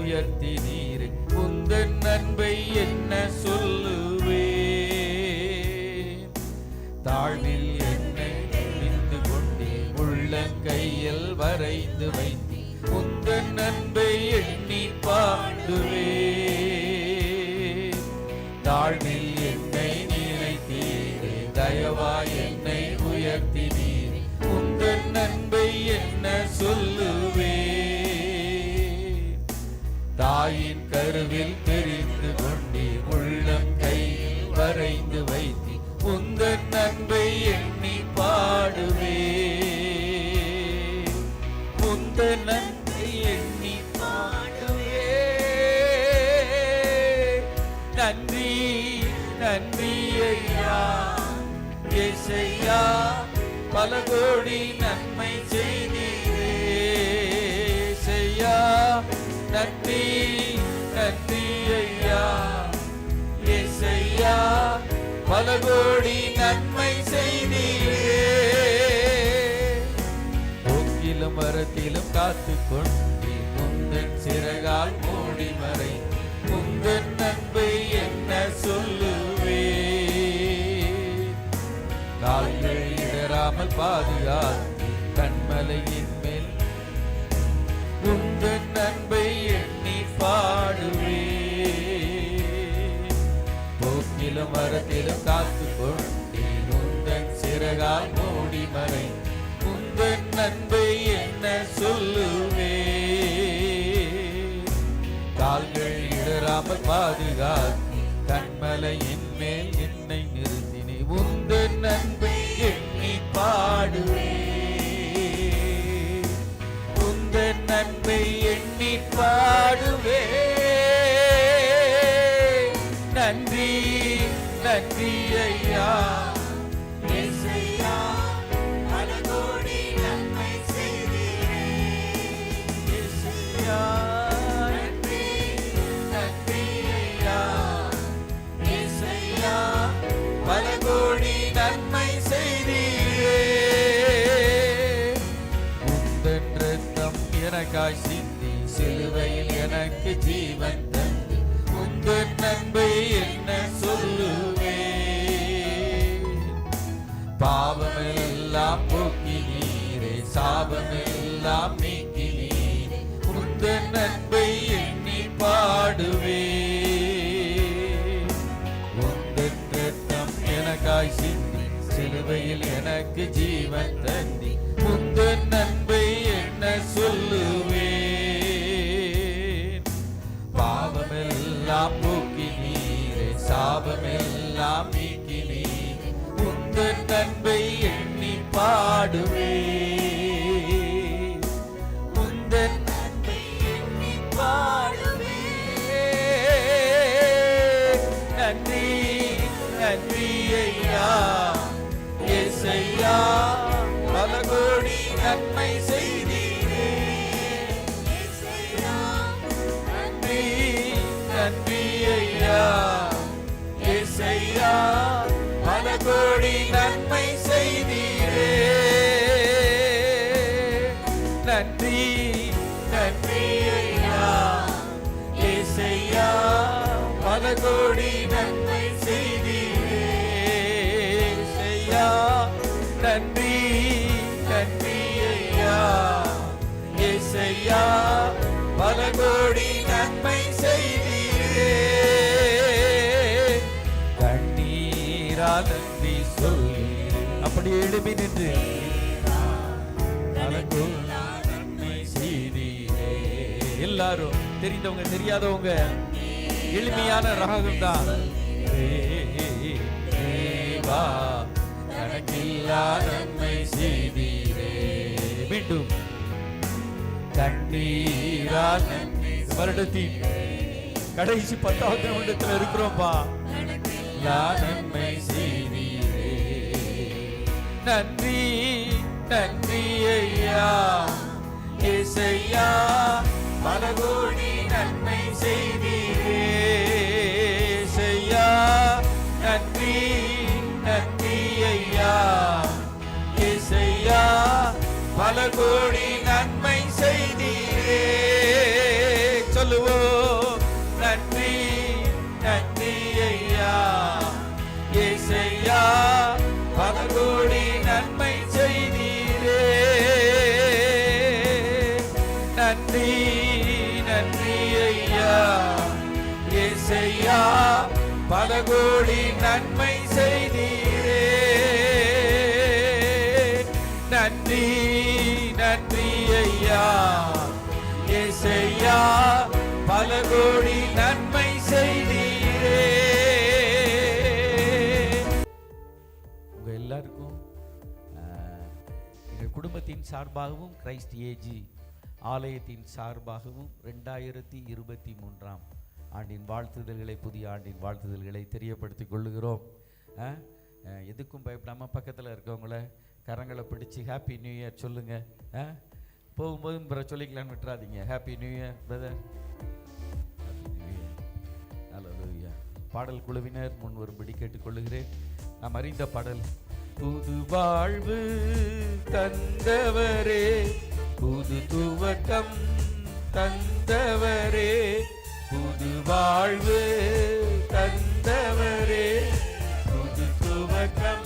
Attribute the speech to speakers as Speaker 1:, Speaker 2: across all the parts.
Speaker 1: உயர்த்தினீரே. உந்தன் அன்பை என்ன சொல்லுவே? தாழ்வில் என்னை நினைந்து கொண்டே உள்ளங்கையில் வரைந்து வைத்தே. உந்தன் அன்பை எண்ணி பாடுவே. தாழ்வில் என்னை நினைத்தீரே, தயவாய் என்னை உயர்த்தினீரே. உந்தன் அன்பை என்ன சொல்லுவே? தாயின் கருவில் தெரிந்து கொண்டே உள்ளம் கையில் வரைந்து வைத்தே. உந்தன் அன்பை எண்ணி பாடுவே. உந்தன் அன்பை எண்ணி பாடுவே. நன்றி நன்றி ஐயா ஏசையா, பல கோடி நன்மை செய்தீரே. ஏசையா நன்றி நன்றி ஐயா ஏசையா, பல கோடி நன்மை செய்தீரே. போக்கிலும் மரத்திலும் காத்து கொண்டு உந்தன் சிறகால் மூடி மறை. உந்தன் அன்பை என்ன சொல்லுவே? கால்கள் இடராமல் பாதுகாத்து கண்மலையின் மேல் உந்தன் அன்பை எண்ணி பாடுவே. போக்கிலும் மரத்திலும் காத்து கொண்டு உந்தன் சிறகால் மூடி மறை. உந்தன் அன்பை என்ன சொல்லுவே? கால்கள் இடராமல் பாதுகாத்து கண்மலையின் மேல் என்னை நிறுத்தினே. உந்தன் அன்பை எண்ணி பாடுவே. உந்தன் அன்பை எண்ணி பாடுவே. நன்றி நன்றி ஐயா ஏசையா, பல கோடி நன்மை செய்தீரே. ஏசையா நன்றி நன்றி ஐயா ஏசையா, பல கோடி நன்மை செய்தீரே. உந்தன் இரத்தம் எனக்காய் சிந்தி சிலுவையில் எனக்கு ஜீவன் தந்து. உந்தன் அன்பை என்ன சொல்லுவே? பாவமெல்லாம் போக்கினீரே, சாபமெல்லாம் நீக்கினீரே. உந்தன் அன்பை எண்ணி பாடுவே. உந்தன் இரத்தம் எனக்காய் சிந்தி சிலுவையில் எனக்கு ஜீவன் தந்தி. உந்தன் அன்பை என்ன சொல்லுவே? பாவமெல்லாம் போக்கினீரே, சாபமெல்லாம் நீக்கினீரே. உந்தன் அன்பை எண்ணி பாடுவே. உந்தன் அன்பை எண்ணி பாடுவே. நன்றி நன்றி ஐயா ஏசையா, பல கோடி நன்மை செய்தீரே. நன்றி நன்றி ஐயா ஏசையா, பல கோடி நன்மை செய்தீரே. நன்றி நன்றி ஐயா ஏசையா, பல கோடி நன்மை செய்தீரே. ஏசையா நன்றி நன்றி ஐயா ஏசையா, பல கோடி நன்மை செய்தீரே. கண்ணீரால் நன்றி சொல்லி அப்படி எழுப்பி நின்று நன்மை செய்தீரே. எல்லாரும் தெரிந்தவங்க தெரியாதவங்க எளிமையான ராகம் தான். தேவா கணக்கில்லா நன்மை செய்தீரே. மீண்டும் கண்ணீரால் வருடத்தின் கடைசி 10வது நிமிடத்தில் இருக்கிறோம்பா. நன்மை செய்தீரே. நன்றி நன்றி ஐயா ஏசையா, பல கோடி நன்மை செய்தீரே. ஏசையா நன்றி நன்றி ஐயா ஏசையா, பல கோடி நன்மை செய்தீரே. சொல்லுவோம். நன்றி நன்றி ஐயா ஏசையா, பல கோடி நன்மை செய்தீரே. நன்றி நன்றி ஐயா ஏசையா, பல கோடி நன்மை செய்தீரே. நன்றி நன்றி ஐயா ஏசையா, பல கோடி நன்மை செய்தீரே. உங்க எல்லாருக்கும் எங்கள் குடும்பத்தின் சார்பாகவும் கிரைஸ்ட் ஏஜி ஆலயத்தின் சார்பாகவும் 2023ஆம் ஆண்டின் வாழ்த்துதல்களை, புதிய ஆண்டின் வாழ்த்துதல்களை தெரியப்படுத்திக் கொள்ளுகிறோம். எதுக்கும் பயப்படாமல் பக்கத்தில் இருக்கவங்கள கரங்களை பிடிச்சி ஹாப்பி நியூ இயர் சொல்லுங்க. போகும்போதும் சொல்லிக்கலான்னு விட்டுறாதீங்க. Happy new year brother, happy new year. Hallelujah. பாடல் குழுவினர் முன் வரும்படி கேட்டுக்கொள்ளுகிறேன். நாம் அறிந்த பாடல். புது வாழ்வு தந்தவரே, புது துவக்கம் தந்தவரே, புது வாழ்வு தந்தவரே, புது துவக்கம்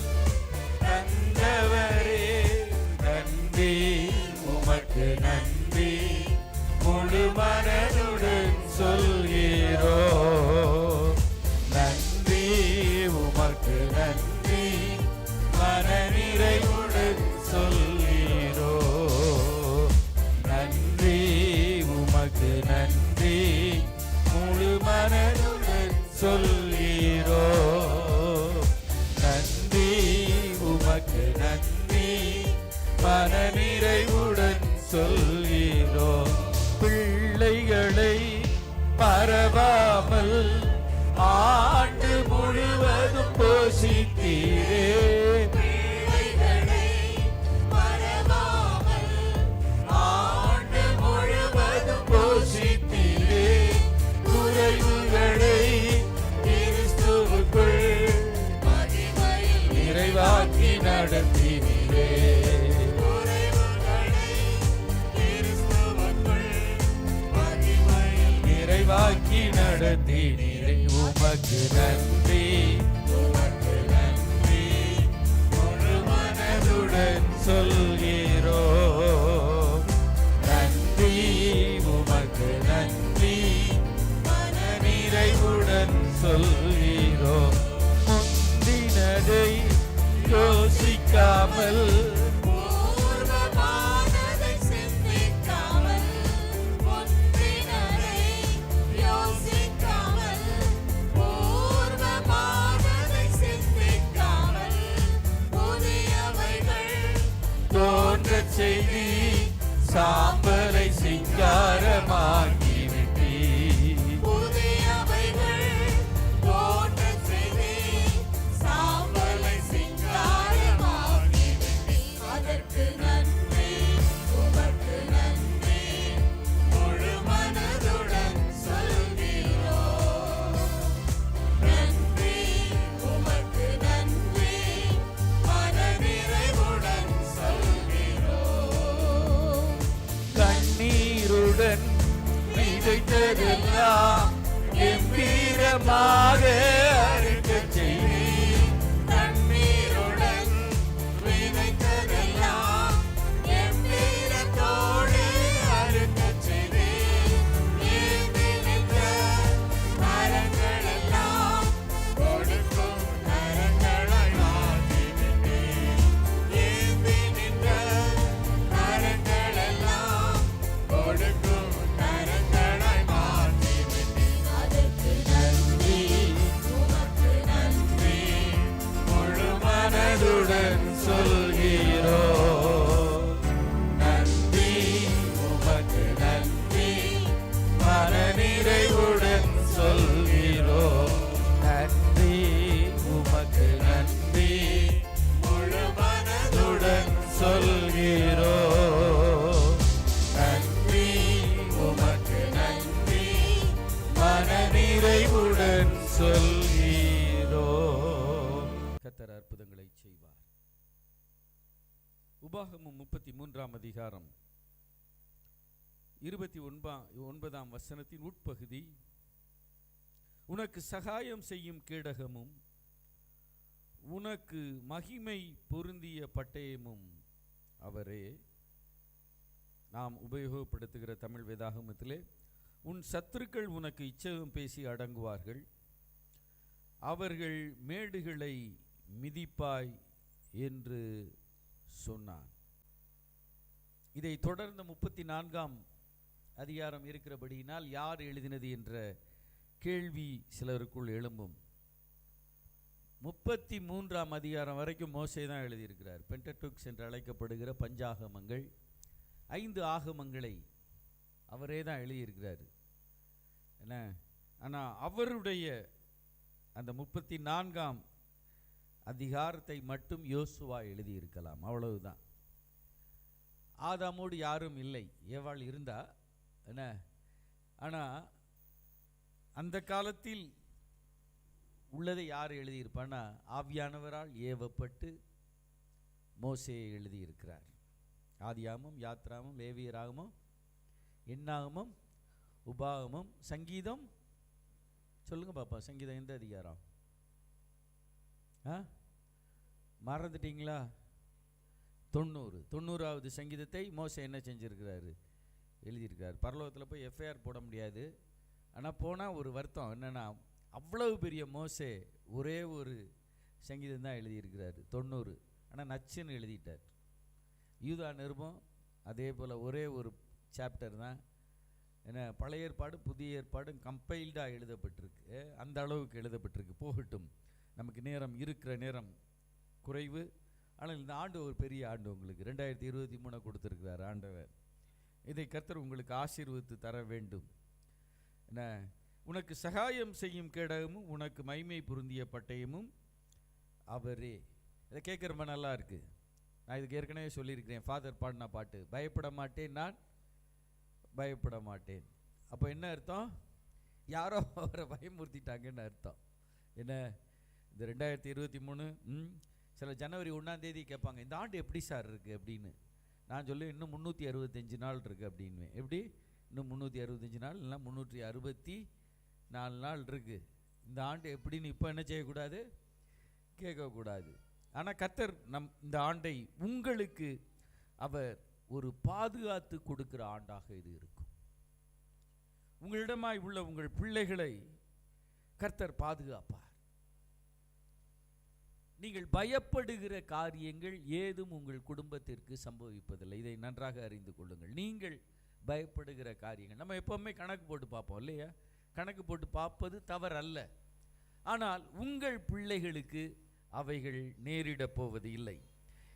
Speaker 1: தந்தவரே. நன்றி உமக்கு நன்றி, முழு மனதுடன் சொல்கிறோ. நன்றி உமக்கு நன்றி, மன நிறைவுடன் சொல்கிறோ. நன்றி உமக்கு நன்றி, முழு மனதுடன் சொல்கிறோ. நன்றி உமக்கு நன்றி, மன நிறைவுடன் சொல்கிறோ. பிள்ளைகளை மறவாமல் ஆண்டு முழுவதும் போஷித்தீரே. நிறைவாக்கி நடத்தினீரே. நிறைவாக்கி நடத்தினீரே. உமக்கு நன்றி உமக்கு நன்றி, முழு மனதுடன் சொல்கிறோ. நன்றி உமக்கு நன்றி, மன நிறைவுடன் சொல்கிறோ. முந்தினதை யோசிக்காமல்,
Speaker 2: பூர்வமானதை சிந்திக்காமல், முந்தினதை யோசிக்காமல், பூர்வமானதை சிந்திக்காமல், புதியவைகள்
Speaker 1: தோன்றச் செய்தி சாம்பலை சிங்காரமாக்கிவிட்டீர். விதைத்ததெல்லாம் கம்பீரமாக அறுக்கச் செய்தீர்.
Speaker 2: தண்ணீருடன் விதைத்ததெல்லாம் கம்பீரத்தோடு அறுக்கச் செய்தீர். ஏந்தி நின்ற மரங்களெல்லாம் கொடுக்கும் கரங்களாய் மாற்றிவிட்டீர். ஏந்தி நின்ற மரங்களெல்லாம் கொடுக்கும் கரங்களாய் மாற்றிவிட்டீர். அதற்கு நன்றி உமக்கு நன்றி,
Speaker 1: முழு மனதுடன் சொல்கிறோம். நன்றி உமக்கு நன்றி, மன நிறைவுடன் சொல்கிறோம். நன்றி உமக்கு நன்றி, முழு மனதுடன் சொல்கிறோம். நன்றி உமக்கு நன்றி, மன நிறைவுடன் சொல்கிறோம். கர்த்தர் அற்புதங்களை செய்வார். உபாகமம் 33ஆம் அதிகாரம் 29ஆம் வசனத்தின் உட்பகுதி, உனக்கு சகாயம் செய்யும் கேடகமும் உனக்கு மகிமை பொருந்திய பட்டயமும் அவரே. நாம் உபயோகப்படுத்துகிற தமிழ் வேதாகமத்திலே, உன் சத்துருக்கள் உனக்கு இச்சகம் பேசி அடங்குவார்கள், அவர்கள் மேடுகளை மிதிப்பாய் என்று சொன்னான். இதை தொடர்ந்த 34ஆம் அதிகாரம் இருக்கிறபடியினால் யார் எழுதினது என்ற கேள்வி சிலருக்குள் எழும்பும். 33ஆம் அதிகாரம் வரைக்கும் மோசே தான் எழுதியிருக்கிறார். பென்டடுக்ஸ் என்று அழைக்கப்படுகிற பஞ்சாகமங்கள், 5 ஆகமங்களை அவரே தான் எழுதியிருக்கிறார். என்ன, ஆனால் அவருடைய அந்த 34ஆம் அதிகாரத்தை மட்டும் யோசுவா எழுதியிருக்கலாம், அவ்வளவுதான். ஆதாமோடு யாரும் இல்லை, ஏவாள் இருந்தா என்ன. ஆனால் அந்த காலத்தில் உள்ளதை யார் எழுதியிருப்பான்னா, ஆவியானவரால் ஏவப்பட்டு மோசே எழுதியிருக்கிறார். ஆதியாகமம், யாத்ராகமம், லேவியராகமம், எண்ணாகமம், உபாகமம், சங்கீதம். சொல்லுங்க பாப்பா, சங்கீதம் எந்த அதிகாரம்? மறந்துட்டீங்களா? 90வது சங்கீதத்தை மோசே என்ன செஞ்சிருக்கிறாரு? எழுதியிருக்கிறார். பரலோகத்தில் போய் எஃப்ஐஆர் போட முடியாது, ஆனால் போனால் ஒரு வருத்தம் என்னென்னா, அவ்வளவு பெரிய மோசே ஒரே ஒரு சங்கீதம் தான் எழுதியிருக்கிறாரு, 90. ஆனால் நச்சுன்னு எழுதிட்டார். யூதா நிருபம் அதே போல் ஒரே ஒரு சாப்டர் தான். ஏன்னா பழைய ஏற்பாடு புதிய ஏற்பாடும் கம்பைல்டாக எழுதப்பட்டிருக்கு, அந்த அளவுக்கு எழுதப்பட்டிருக்கு. போகட்டும், நமக்கு நேரம் இருக்கிற நேரம் குறைவு. ஆனால் இந்த ஆண்டு ஒரு பெரிய ஆண்டு உங்களுக்கு 2023 கொடுத்துருக்கிறார் ஆண்டவர். இதை கர்த்தர் உங்களுக்கு ஆசீர்வதித்து தர வேண்டும். என்ன, உனக்கு சகாயம் செய்யும் கேடகமும் உனக்கு மகிமை பொருந்திய பட்டயமும் அவரே. இதை கேட்க ரொம்ப நல்லா இருக்கு. நான் இதுக்கு ஏற்கனவே சொல்லியிருக்கிறேன், ஃபாதர் பாடின பாட்டு, பயப்பட மாட்டேன், நான் பயப்பட மாட்டேன். அப்போ என்ன அர்த்தம்? யாரோ அவரை பயமுறுத்திட்டாங்கன்னு அர்த்தம். என்ன, இந்த 2023 சில ஜனவரி 1ஆம் தேதி கேட்பாங்க, இந்த ஆண்டு எப்படி சார் இருக்குது அப்படின்னு. நான் சொல்லுவேன், இன்னும் 365 நாள் இருக்குது அப்படின்னு. எப்படி? இன்னும் 365 நாள், இல்லைனா 364 நாள் இருக்குது. இந்த ஆண்டு எப்படின்னு இப்போ என்ன செய்யக்கூடாது? கேட்கக்கூடாது. ஆனால் கர்த்தர் இந்த ஆண்டை உங்களுக்கு அவர் ஒரு பாதுகாத்து கொடுக்கிற ஆண்டாக இது இருக்கும். உங்களிடமாய் உள்ள உங்கள் பிள்ளைகளை கர்த்தர் பாதுகாப்பார். நீங்கள் பயப்படுகிற காரியங்கள் ஏதும் உங்கள் குடும்பத்திற்கு சம்பவிப்பதில்லை. இதை நன்றாக அறிந்து கொள்ளுங்கள். நீங்கள் பயப்படுகிற காரியங்கள், நம்ம எப்பவுமே கணக்கு போட்டு பார்ப்போம் இல்லையா? கணக்கு போட்டு பார்ப்பது தவறல்ல. ஆனால் உங்கள் பிள்ளைகளுக்கு அவைகள் நேரிடப் போவது இல்லை.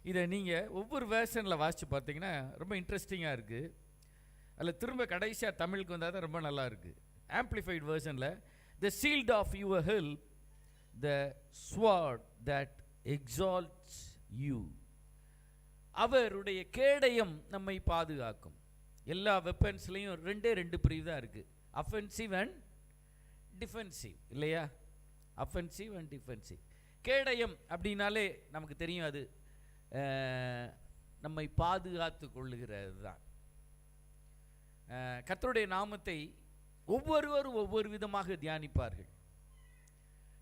Speaker 1: இதை நீங்கள் ஒவ்வொரு வேர்ஷனில் வாசித்து பார்த்தீங்கன்னா ரொம்ப இன்ட்ரெஸ்டிங்காக இருக்குது. அதில் திரும்ப கடைசியாக தமிழுக்கு வந்தால் தான் ரொம்ப நல்லா இருக்குது. ஆம்ப்ளிஃபைட் வேர்ஷனில், the shield of your help, the sword that exalts you. அவருடைய கேடயம் நம்மை பாதுகாக்கும். எல்லா வெப்பன்ஸ்லையும் 2 பிரிவு தான் இருக்குது, அஃபென்சிவ் அண்ட் டிஃபென்சிவ் இல்லையா? Offensive and defensive. கேடயம் அப்படின்னாலே நமக்கு தெரியும், அது நம்மை பாதுகாத்து கொள்ளுகிறது தான். கர்த்தருடைய நாமத்தை ஒவ்வொருவரும் ஒவ்வொரு விதமாக தியானிப்பார்கள்.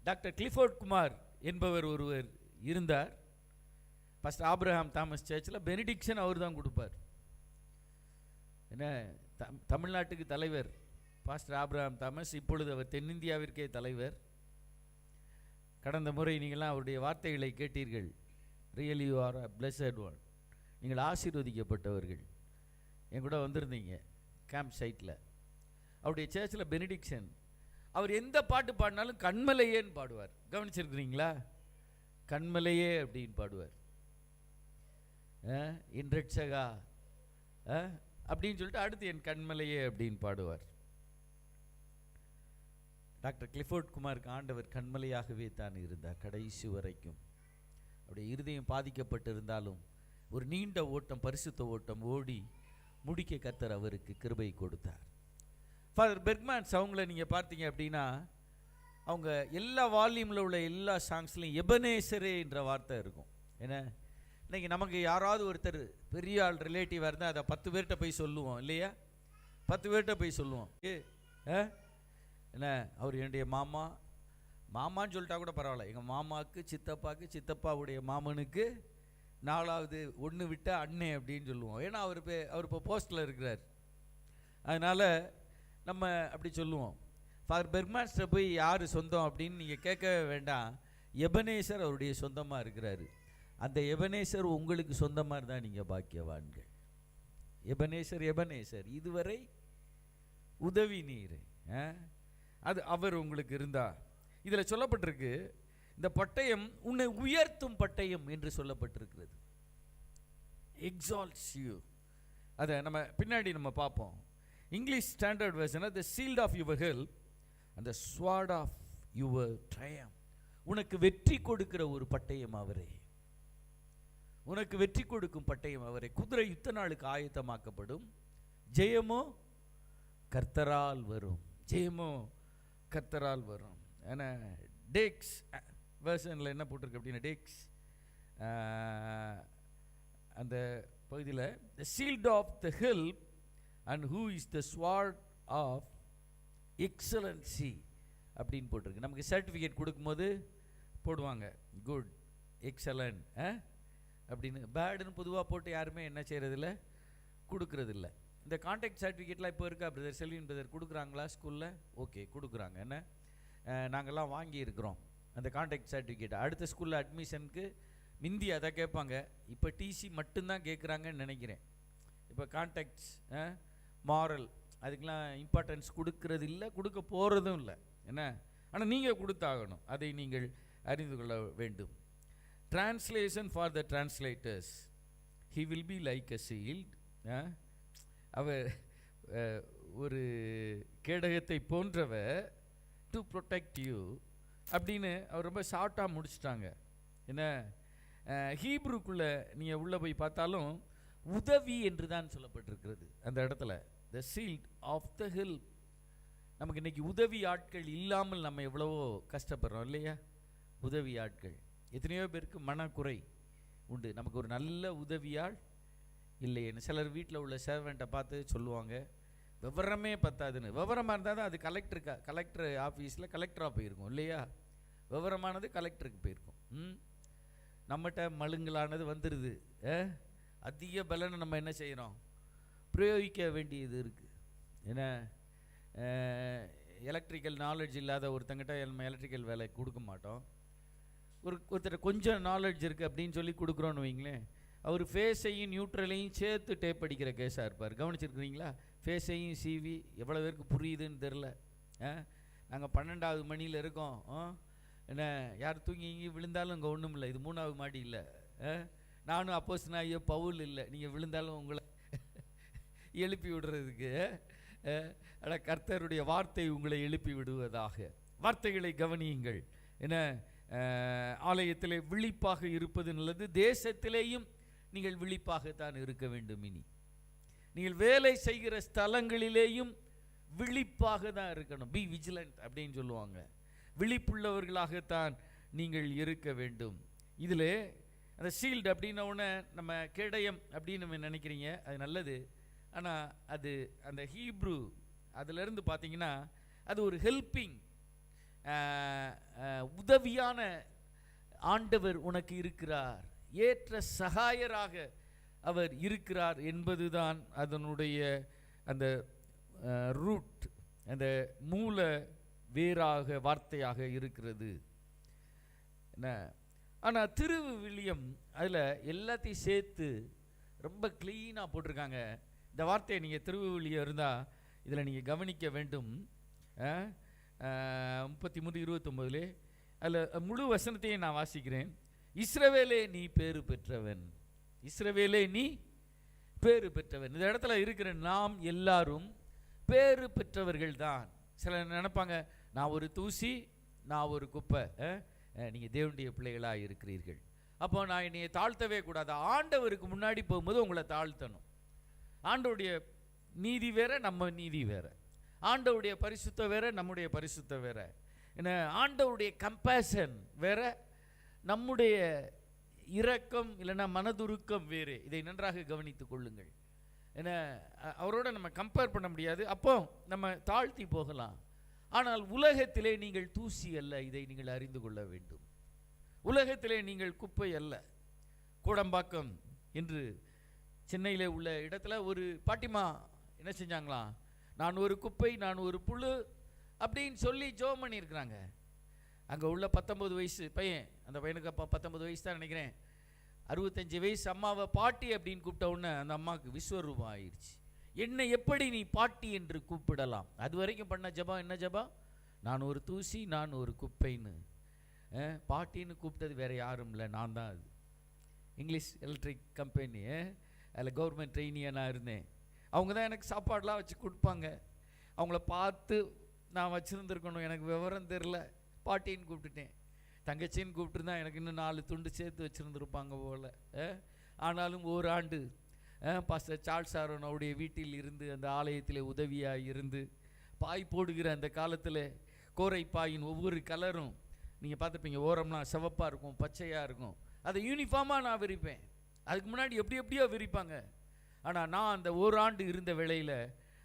Speaker 1: டாக்டர் கிளிஃபோர்ட் குமார் என்பவர் ஒருவர் இருந்தார். பாஸ்டர் ஆபிரகாம் தாமஸ் சர்ச்சில் பெனிடிக்ஷன் அவர் தான் கொடுப்பார். என்ன, தமிழ்நாட்டுக்கு தலைவர் பாஸ்டர் ஆபிரகாம் தாமஸ். இப்பொழுது அவர் தென்னிந்தியாவிற்கே தலைவர். கடந்த முறை நீங்களாம் அவருடைய வார்த்தைகளை கேட்டீர்கள். Really you are a blessed one. நீங்கள் ஆசீர்வதிக்கப்பட்டவர்கள். என் கூட வந்திருந்தீங்க கேம்ப் சைட்டில். அவருடைய சர்ச்சில் பெனிடிக்ஷன். அவர் எந்த பாட்டு பாடினாலும் கண்மலையேன்னு பாடுவார். கவனிச்சிருக்கிறீங்களா? கண்மலையே அப்படின்னு பாடுவார். என் ரட்சகா அப்படின்னு சொல்லிட்டு அடுத்து என் கண்மலையே அப்படின்னு பாடுவார். டாக்டர் கிளிஃபோர்ட் குமாருக்கு ஆண்டவர் கண்மலையாகவே தான் இருந்தார் கடைசி வரைக்கும். அவருடைய இருதயம் பாதிக்கப்பட்டிருந்தாலும் ஒரு நீண்ட ஓட்டம், பரிசுத்த ஓட்டம் ஓடி முடிக்க கர்த்தர் அவருக்கு கிருபை கொடுத்தார். ஃபாதர் பெர்க்மேன்ஸ் அவங்கள நீங்கள் பார்த்தீங்க அப்படின்னா, அவங்க எல்லா வால்யூமில் உள்ள எல்லா சாங்ஸ்லையும் எபனேசரே என்ற வார்த்தை இருக்கும். ஏன்னா இன்றைக்கி நமக்கு யாராவது ஒருத்தர் பெரிய ஆள் ரிலேட்டிவாக இருந்தால் அதை 10 பேர்கிட்ட போய் சொல்லுவோம் இல்லையா? 10 பேர்கிட்ட போய் சொல்லுவோம், என்ன அவர் என்னுடைய மாமான்னு சொல்லிட்டா கூட பரவாயில்ல, எங்கள் மாமாவுக்கு சித்தப்பாவுக்கு சித்தப்பாவுடைய மாமனுக்கு 4வது ஒன்று விட்ட அண்ணே அப்படின்னு சொல்லுவோம். ஏன்னா அவர் இப்போ போஸ்ட்டில் இருக்கிறார். அதனால் நம்ம அப்படி சொல்லுவோம். ஃபாதர் பெர்க்மான்ஸ்டர் போய் யார் சொந்தம் அப்படின்னு நீங்கள் கேட்க வேண்டாம். எபனேசர் அவருடைய சொந்தமாக இருக்கிறாரு. அந்த எபனேசர் உங்களுக்கு சொந்தமாக இருந்தால் நீங்கள் பாக்கியவான்கள். எபனேசர் இதுவரை உதவி நீர், அது அவர் உங்களுக்கு இருந்தா. இதில் சொல்லப்பட்டிருக்கு, இந்த பட்டயம் உன்னை உயர்த்தும் பட்டயம் என்று சொல்லப்பட்டிருக்கிறது. Exalts you. அதை நம்ம பின்னாடி நம்ம பார்ப்போம். English standard version, the shield of your help and the sword of your triumph. உனக்கு வெற்றி கொடுக்கிற ஒரு பட்டயம் அவரே, உனக்கு வெற்றி கொடுக்கும் பட்டயம் அவரே. குதிரை யுத்த நாளுக்கு ஆயத்தமாக்கப்படும், ஜெயமோ கர்த்தரால் வரும், ஜெயமோ கர்த்தரால் வரும். ஏன்னா டேக்ஸ் வெர்ஷனில் என்ன போட்டிருக்கு அப்படின்னா, டேக்ஸ் அந்த பகுதியில் the shield of the help and who is the sword of excellency அப்படின்னு போட்டிருக்கு. நமக்கு சர்டிஃபிகேட் கொடுக்கும்போது போடுவாங்க குட், எக்ஸலன்ட் அப்படின்னு. பேடுன்னு பொதுவாக போட்டு யாருமே என்ன செய்கிறதில்ல, கொடுக்கறதில்ல. இந்த கான்டாக்ட் சர்டிஃபிகேட்லாம் இப்போ இருக்கா பிரதர்? செல்வின் பிரதர் கொடுக்குறாங்களா ஸ்கூலில்? ஓகே, கொடுக்குறாங்க. என்ன நாங்கள்லாம் வாங்கியிருக்கிறோம் அந்த கான்டாக்ட் சர்டிஃபிகேட். அடுத்த ஸ்கூலில் அட்மிஷனுக்கு மிந்தி அதை கேட்பாங்க, இப்போ டிசி மட்டும்தான் கேட்குறாங்கன்னு நினைக்கிறேன். இப்போ கான்டாக்ட்ஸ் மாரல் அதுக்கெலாம் இம்பார்ட்டன்ஸ் கொடுக்கறது இல்லை, கொடுக்க போகிறதும் இல்லை. என்ன, ஆனால் நீங்கள் கொடுத்தாகணும், அதை நீங்கள் அறிந்து கொள்ள வேண்டும். Translation for the translators, he will be like a shield. அவர் ஒரு கேடகத்தை போன்றவர் டு ப்ரொடெக்ட் யூ அப்படின்னு அவர் ரொம்ப ஷார்ட்டாக முடிச்சிட்டாங்க. என்ன, ஹீப்ருக்குள்ளே நீங்கள் உள்ளே போய் பார்த்தாலும் உதவி என்று தான் சொல்லப்பட்டிருக்கிறது அந்த இடத்துல. The shield of the help. நமக்கு இன்றைக்கி உதவி ஆட்கள் இல்லாமல் நம்ம எவ்வளவோ கஷ்டப்படுறோம் இல்லையா? உதவி ஆட்கள் எத்தனையோ பேருக்கு மனக்குறை உண்டு, நமக்கு ஒரு நல்ல உதவியாள் இல்லையேன்னு. சிலர் வீட்டில் உள்ள சர்வெண்ட்டை பார்த்து சொல்லுவாங்க, விவரமே பத்தாதுன்னு. விவரமாக இருந்தால் தான் அது கலெக்டர் ஆஃபீஸில் கலெக்டராக போயிருக்கும் இல்லையா? விவரமானது கலெக்டருக்கு போயிருக்கும். நம்மகிட்ட மழுங்கலானது வந்துடுது. அதிக பலனை நம்ம என்ன செய்கிறோம், பிரயோகிக்க வேண்டியது இருக்குது. ஏன்னா எலக்ட்ரிக்கல் நாலேஜ் இல்லாத ஒருத்தங்கிட்ட நம்ம எலக்ட்ரிக்கல் வேலை கொடுக்க மாட்டோம். ஒருத்தர் கொஞ்சம் நாலேஜ் இருக்குது அப்படின்னு சொல்லி கொடுக்குறோன்னு வைங்களேன், அவர் ஃபேஸையும் நியூட்ரலையும் சேர்த்து டேப் அடிக்கிற கேஸாக இருப்பார். கவனிச்சிருக்கிறீங்களா? ஃபேஸையும் சிவி எவ்வளோ பேருக்கு புரியுதுன்னு தெரில. நாங்கள் 12வது மணியில் இருக்கோம். என்ன, யார் தூங்கி இங்கே விழுந்தாலும் இங்கே ஒன்றும் இல்லை, இது 3வது மாடி இல்லை. நானும் அப்போஸ்தலனாகிய பவுல் இல்லை, நீங்கள் விழுந்தாலும் உங்களை எழுப்பி விடுறதுக்கு. ஆனால் கர்த்தருடைய வார்த்தை உங்களை எழுப்பி விடுவதாக. வார்த்தைகளை கவனியுங்கள். என்ன, ஆலயத்திலே விழிப்பாக இருப்பது நல்லது. தேசத்திலேயும் நீங்கள் விழிப்பாகத்தான் இருக்க வேண்டும். இனி நீங்கள் வேலை செய்கிற ஸ்தலங்களிலேயும் விழிப்பாக தான் இருக்கணும். பி விஜிலண்ட் அப்படின்னு சொல்லுவாங்க. விழிப்புள்ளவர்களாகத்தான் நீங்கள் இருக்க வேண்டும். இதில் அந்த ஷீல்டு அப்படின்ன உடனே நம்ம கேடயம் அப்படின்னு நம்ம நினைக்கிறீங்க, அது நல்லது. ஆனால் அது அந்த ஹீப்ரு அதிலிருந்து பார்த்தீங்கன்னா அது ஒரு ஹெல்பிங், உதவியான ஆண்டவர் உனக்கு இருக்கிறார், ஏற்ற சகாயராக அவர் இருக்கிறார் என்பதுதான் அதனுடைய அந்த ரூட், அந்த மூல வேறாக வார்த்தையாக இருக்கிறது. என்ன, ஆனால் திருவிவிலியம் அதில் எல்லாத்தையும் சேர்த்து ரொம்ப க்ளீனாக போட்டிருக்காங்க. இந்த வார்த்தையை நீங்கள் திருவிவிலியம் இருந்தால் இதில் நீங்கள் கவனிக்க வேண்டும். 33:29 அதில் முழு வசனத்தையும் நான் வாசிக்கிறேன். இஸ்ரவேலே நீ பேறு பெற்றவன், இஸ்ரவேலே நீ பேறு பெற்றவன். இந்த இடத்துல இருக்கிற நாம் எல்லாரும் பேறு பெற்றவர்கள் தான். சிலர் நினைப்பாங்க, நான் ஒரு தூசி, நான் ஒரு குப்பை. நீங்கள் தேவனுடைய பிள்ளைகளாக இருக்கிறீர்கள், அப்போ நான் என்னையை தாழ்த்தவே கூடாது. ஆண்டவருக்கு முன்னாடி போகும்போது உங்களை தாழ்த்தணும். ஆண்டவருடைய நீதி வேற, நம்ம நீதி வேற. ஆண்டவருடைய பரிசுத்தம் வேற, நம்முடைய பரிசுத்தம் வேற. என்ன, ஆண்டவருடைய கம்பேஷன் வேற, நம்முடைய இரக்கம் இல்லைன்னா மனதுருக்கம் வேறு. இதை நன்றாக கவனித்துக் கொள்ளுங்கள். என்ன அவரோட நம்ம கம்பேர் பண்ண முடியாது. அப்போ நம்ம தாழ்த்தி போகலாம். ஆனால் உலகத்திலே நீங்கள் தூசி அல்ல, இதை நீங்கள் அறிந்து கொள்ள வேண்டும். உலகத்திலே நீங்கள் குப்பை அல்ல. கோடம்பாக்கம் என்று சென்னையில் உள்ள இடத்துல ஒரு பாட்டிமா என்ன செஞ்சாங்களாம், நான் ஒரு குப்பை, நான் ஒரு புழு அப்படின்னு சொல்லி ஜெபம் பண்ணியிருக்கிறாங்க. அங்கே உள்ள 19 வயசு பையன், அந்த பையனுக்கு அப்போ 19 வயசு தான் நினைக்கிறேன், 65 வயசு அம்மாவை பாட்டி அப்படின்னு கூப்பிட்ட உடனே அந்த அம்மாவுக்கு விஸ்வரூபம் ஆயிடுச்சு. என்னை எப்படி நீ பாட்டி என்று கூப்பிடலாம்? அது வரைக்கும் பண்ண ஜெபம் என்ன ஜெபம்? நான் ஒரு தூசி, நான் ஒரு குப்பைன்னு. பாட்டின்னு கூப்பிட்டது வேற யாரும் இல்லை, நான் தான். அது இங்கிலீஷ் எலக்ட்ரிக் கம்பெனி, அதில் கவர்மெண்ட் ட்ரெயினியாக நான் இருந்தேன். அவங்க தான் எனக்கு சாப்பாடெலாம் வச்சு கொடுப்பாங்க. அவங்கள பார்த்து நான் வச்சுருந்துருக்கணும், எனக்கு விவரம் தெரில, பாட்டின்னு கூப்பிட்டுட்டேன். தங்கச்சின்னு கூப்பிட்டுருந்தா எனக்கு இன்னும் 4 துண்டு சேர்த்து வச்சுருந்துருப்பாங்க போல். ஆனாலும் ஓராண்டு பாஸ்டர் சார்ல்ஸ் ஆரோன் அவருடைய வீட்டில் இருந்து அந்த ஆலயத்தில் உதவியாக இருந்து பாய் போடுகிற அந்த காலத்தில் கோரை பாயின் ஒவ்வொரு கலரும் நீங்கள் பார்த்துப்பீங்க, ஓரம்லாம் சிவப்பாக இருக்கும், பச்சையாக இருக்கும். அதை யூனிஃபார்மாக நான் விரிப்பேன். அதுக்கு முன்னாடி எப்படியோ விரிப்பாங்க. ஆனால் நான் அந்த ஓராண்டு இருந்த வேளையில்